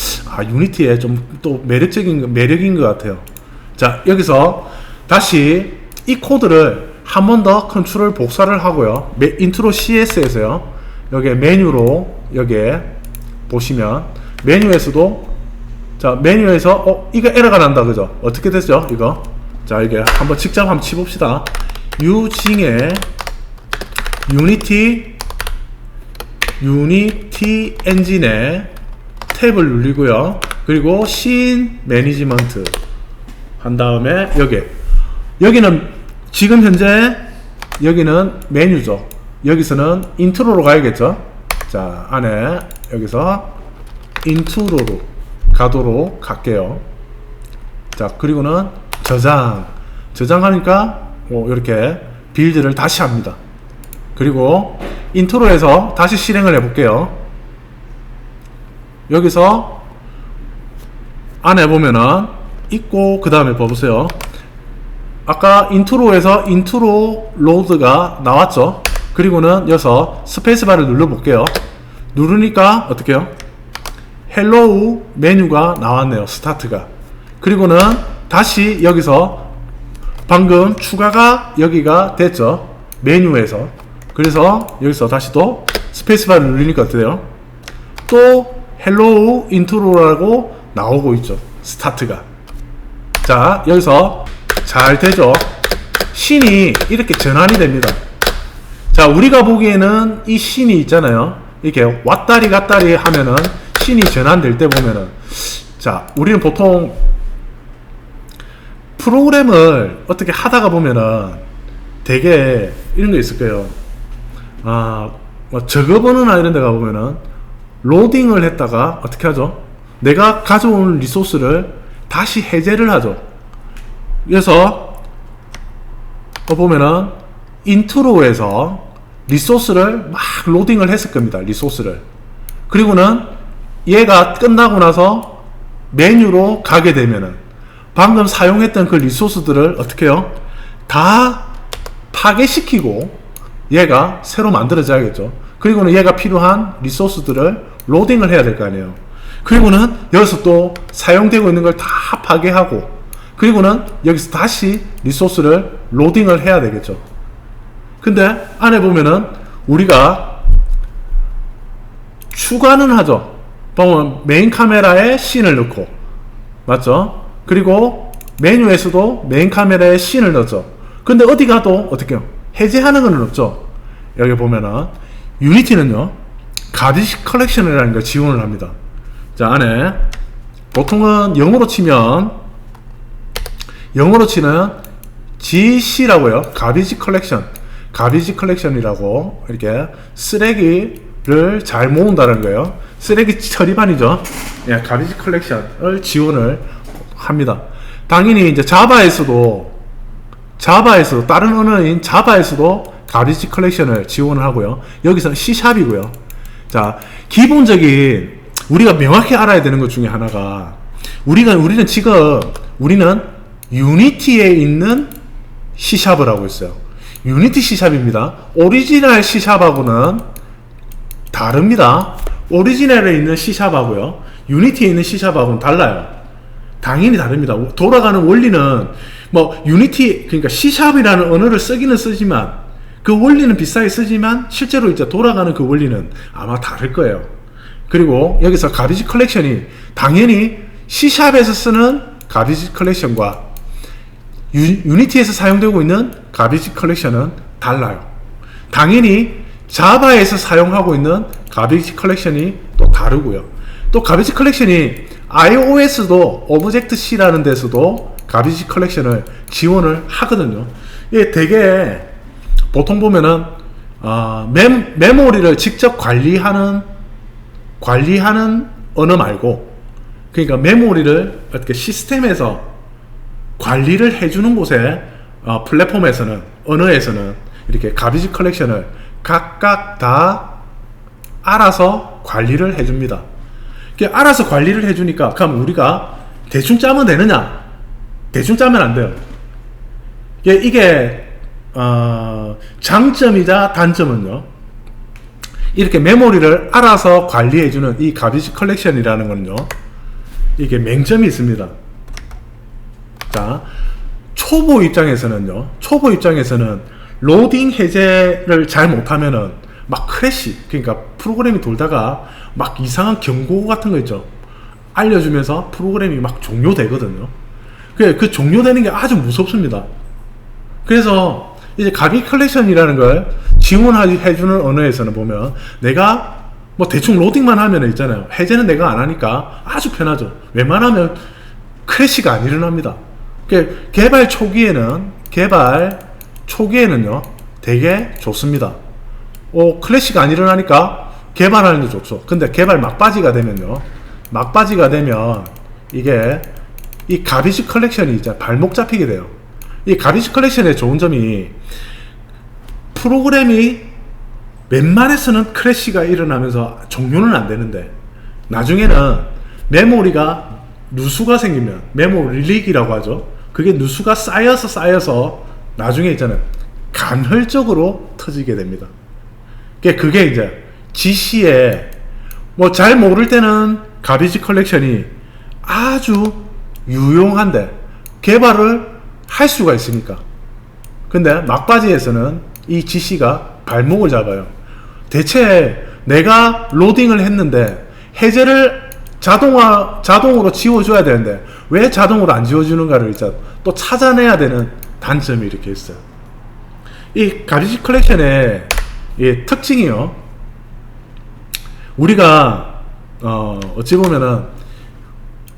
유니티의 좀 또 매력인 것 같아요. 자 여기서 다시 이 코드를 한 번 더 컨트롤 복사를 하고요. 인트로 CS에서요. 여기 메뉴로 여기 보시면 메뉴에서도 자 메뉴에서 이거 에러가 난다 그죠? 어떻게 됐죠 이거? 자 이게 한번 직접 한번 치봅시다. 유징의 유니티 엔진의 탭을 누르고요. 그리고 씬 매니지먼트 한 다음에 여기는 지금 현재 여기는 메뉴죠. 여기서는 인트로로 가야겠죠. 자 안에 여기서 인트로로 가도록 할게요. 자 그리고는 저장하니까 이렇게 빌드를 다시 합니다. 그리고 인트로에서 다시 실행을 해볼게요. 여기서 안에 보면은 있고 그 다음에 봐보세요. 아까 인트로에서 인트로 로드가 나왔죠. 그리고는 여기서 스페이스바를 눌러볼게요. 누르니까 어떻게 해요? 헬로우 메뉴가 나왔네요. 스타트가. 그리고는 다시 여기서 방금 추가가 여기가 됐죠. 메뉴에서. 그래서 여기서 다시 또 스페이스바를 누르니까 어때요? 또 헬로우 인트로라고 나오고 있죠. 스타트가. 자 여기서 잘 되죠. 씬이 이렇게 전환이 됩니다. 자 우리가 보기에는 이 씬이 있잖아요. 이렇게 왔다리 갔다리 하면은 씬이 전환될 때 보면은 자 우리는 보통 프로그램을 어떻게 하다가 보면은 되게 이런 거 있을 거예요. 뭐 적어보는나 이런 데 가보면은 로딩을 했다가 어떻게 하죠? 내가 가져온 리소스를 다시 해제를 하죠. 그래서 보면은 인트로에서 리소스를 막 로딩을 했을 겁니다. 리소스를. 그리고는 얘가 끝나고 나서 메뉴로 가게 되면은 방금 사용했던 그 리소스들을 어떻게 해요? 다 파괴시키고 얘가 새로 만들어져야겠죠. 그리고는 얘가 필요한 리소스들을 로딩을 해야 될 거 아니에요. 그리고는 여기서 또 사용되고 있는 걸 다 파괴하고, 그리고는 여기서 다시 리소스를 로딩을 해야 되겠죠. 근데 안에 보면은 우리가 추가는 하죠. 보면 메인 카메라에 씬을 넣고, 맞죠? 그리고 메뉴에서도 메인 카메라에 씬을 넣죠. 근데 어디 가도 어떻게 해요? 해제하는 건 없죠. 여기 보면은 유니티는요, 가비지 컬렉션이라는 걸 지원을 합니다. 자, 안에 보통은 영어로 치면, 영어로 치는 GC라고요. 가비지 컬렉션. 가비지 컬렉션이라고, 이렇게 쓰레기를 잘 모은다는 거예요. 쓰레기 처리반이죠. 예, 가비지 컬렉션을 지원을 합니다. 당연히 이제 자바에서도 다른 언어인 자바에서도 가비지 컬렉션을 지원을 하고요. 여기서는 C샵이고요. 자, 기본적인 우리가 명확히 알아야 되는 것 중에 하나가, 우리는 지금 유니티에 있는 C샵을 하고 있어요. 유니티 C샵입니다. 오리지널 C샵하고는 다릅니다. 오리지널에 있는 C샵하고요, 유니티에 있는 C샵하고는 달라요. 당연히 다릅니다. 돌아가는 원리는 뭐 유니티, 그러니까 C샵이라는 언어를 쓰기는 쓰지만 그 원리는 비슷하게 쓰지만 실제로 이제 돌아가는 그 원리는 아마 다를 거예요. 그리고 여기서 가비지 컬렉션이 당연히 C샵에서 쓰는 가비지 컬렉션과 유니티에서 사용되고 있는 가비지 컬렉션은 달라요. 당연히 자바에서 사용하고 있는 가비지 컬렉션이 또 다르고요. 또 가비지 컬렉션이 iOS도 오브젝트-C라는 데서도 가비지 컬렉션을 지원을 하거든요. 이게 되게 보통 보면은 메모리를 직접 관리하는 언어 말고, 그러니까 메모리를 어떻게 시스템에서 관리를 해주는 곳에 플랫폼에서는, 언어에서는 이렇게 가비지 컬렉션을 각각 다 알아서 관리를 해줍니다. 알아서 관리를 해주니까 그럼 우리가 대충 짜면 되느냐? 대충 짜면 안 돼요. 이게 장점이자 단점은요, 이렇게 메모리를 알아서 관리해주는 이 가비지 컬렉션이라는 건요, 이게 맹점이 있습니다. 자, 초보 입장에서는 로딩 해제를 잘 못하면은 막 크래시, 그러니까 프로그램이 돌다가 막 이상한 경고 같은 거 있죠, 알려주면서 프로그램이 막 종료되거든요. 그 종료되는 게 아주 무섭습니다. 그래서 이제 가비지 컬렉션이라는 걸 지원해주는 언어에서는 보면 내가 뭐 대충 로딩만 하면 있잖아요, 해제는 내가 안 하니까 아주 편하죠. 웬만하면 크래시가 안 일어납니다. 개발 초기에는요 되게 좋습니다. 클래시가 안 일어나니까 개발하는 게 좋죠. 근데 개발 막바지가 되면 이게 이 가비지 컬렉션이 이제 발목 잡히게 돼요. 이 가비지 컬렉션의 좋은 점이, 프로그램이 웬만해서는 크래시가 일어나면서 종료는 안 되는데 나중에는 메모리가 누수가 생기면, 메모리 릭이라고 하죠. 그게 누수가 쌓여서 나중에 있잖아요, 간헐적으로 터지게 됩니다. 그게 이제 GC에 뭐 잘 모를 때는 가비지 컬렉션이 아주 유용한데 개발을 할 수가 있으니까. 근데 막바지에서는 이 GC가 발목을 잡아요. 대체 내가 로딩을 했는데 해제를 자동으로 지워줘야 되는데 왜 자동으로 안 지워주는가를 이제 또 찾아내야 되는 단점이 이렇게 있어요. 이 가비지 컬렉션의 이 특징이요, 우리가 어찌 보면은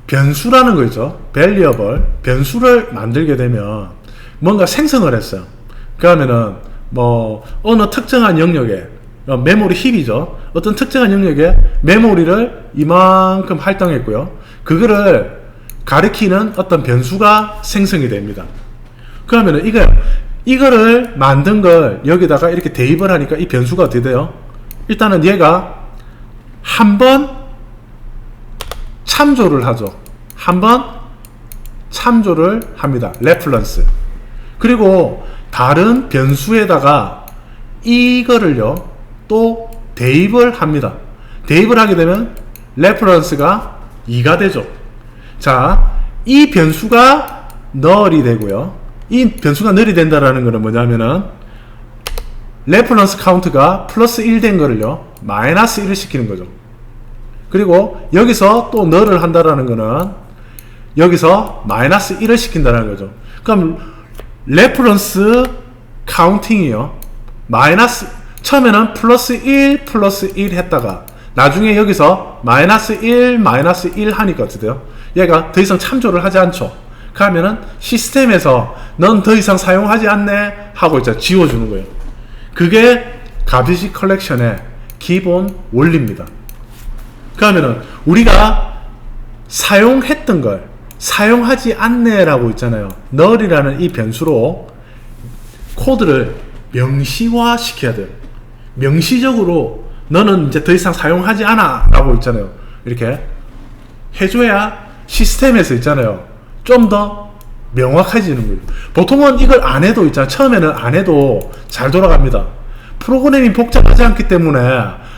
변수라는 거 있죠. variable, 변수를 만들게 되면 뭔가 생성을 했어요. 그러면은 뭐 어느 특정한 영역에 메모리 힙이죠. 어떤 특정한 영역에 메모리를 이만큼 할당했고요. 그거를 가리키는 어떤 변수가 생성이 됩니다. 그러면은 이거를 만든 걸 여기다가 이렇게 대입을 하니까 이 변수가 어떻게 돼요? 일단은 얘가 한번 참조를 하죠. 한번 참조를 합니다. 레퍼런스. 그리고 다른 변수에다가 이거를요 또 대입을 합니다. 대입을 하게 되면 레퍼런스가 2가 되죠. 자, 이 변수가 null이 되고요. 이 변수가 null이 된다라는 것은 뭐냐면은 레퍼런스 카운트가 플러스 1 된 거를요 마이너스 1을 시키는 거죠. 그리고 여기서 또 null을 한다라는 거는 여기서 마이너스 1을 시킨다는 거죠. 그럼 레퍼런스 카운팅이요 마이너스 처음에는 플러스 1 플러스 1 했다가 나중에 여기서 마이너스 1 마이너스 1 하니까 어떻게 돼요? 얘가 더 이상 참조를 하지 않죠. 그러면은 시스템에서 넌 더 이상 사용하지 않네 하고 있잖아. 지워주는 거예요. 그게 가비지 컬렉션의 기본 원리입니다. 그러면은 우리가 사용했던 걸 사용하지 않네 라고 있잖아요. null이라는 이 변수로 코드를 명시화 시켜야 돼요. 명시적으로 너는 이제 더 이상 사용하지 않아 라고 있잖아요. 이렇게 해줘야 시스템에서 있잖아요 좀 더 명확해지는 거예요. 보통은 이걸 안 해도 있잖아요. 처음에는 안 해도 잘 돌아갑니다. 프로그램이 복잡하지 않기 때문에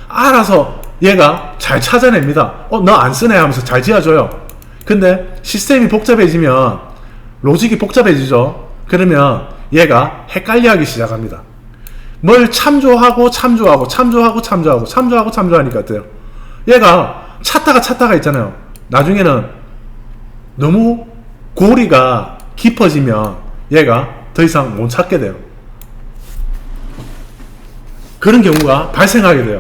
알아서 얘가 잘 찾아냅니다. 너 안 쓰네 하면서 잘 지어줘요. 근데 시스템이 복잡해지면 로직이 복잡해지죠. 그러면 얘가 헷갈려하기 시작합니다. 뭘 참조하고 참조하니까 어때요? 얘가 찾다가 있잖아요. 나중에는 너무 고리가 깊어지면 얘가 더 이상 못 찾게 돼요. 그런 경우가 발생하게 돼요.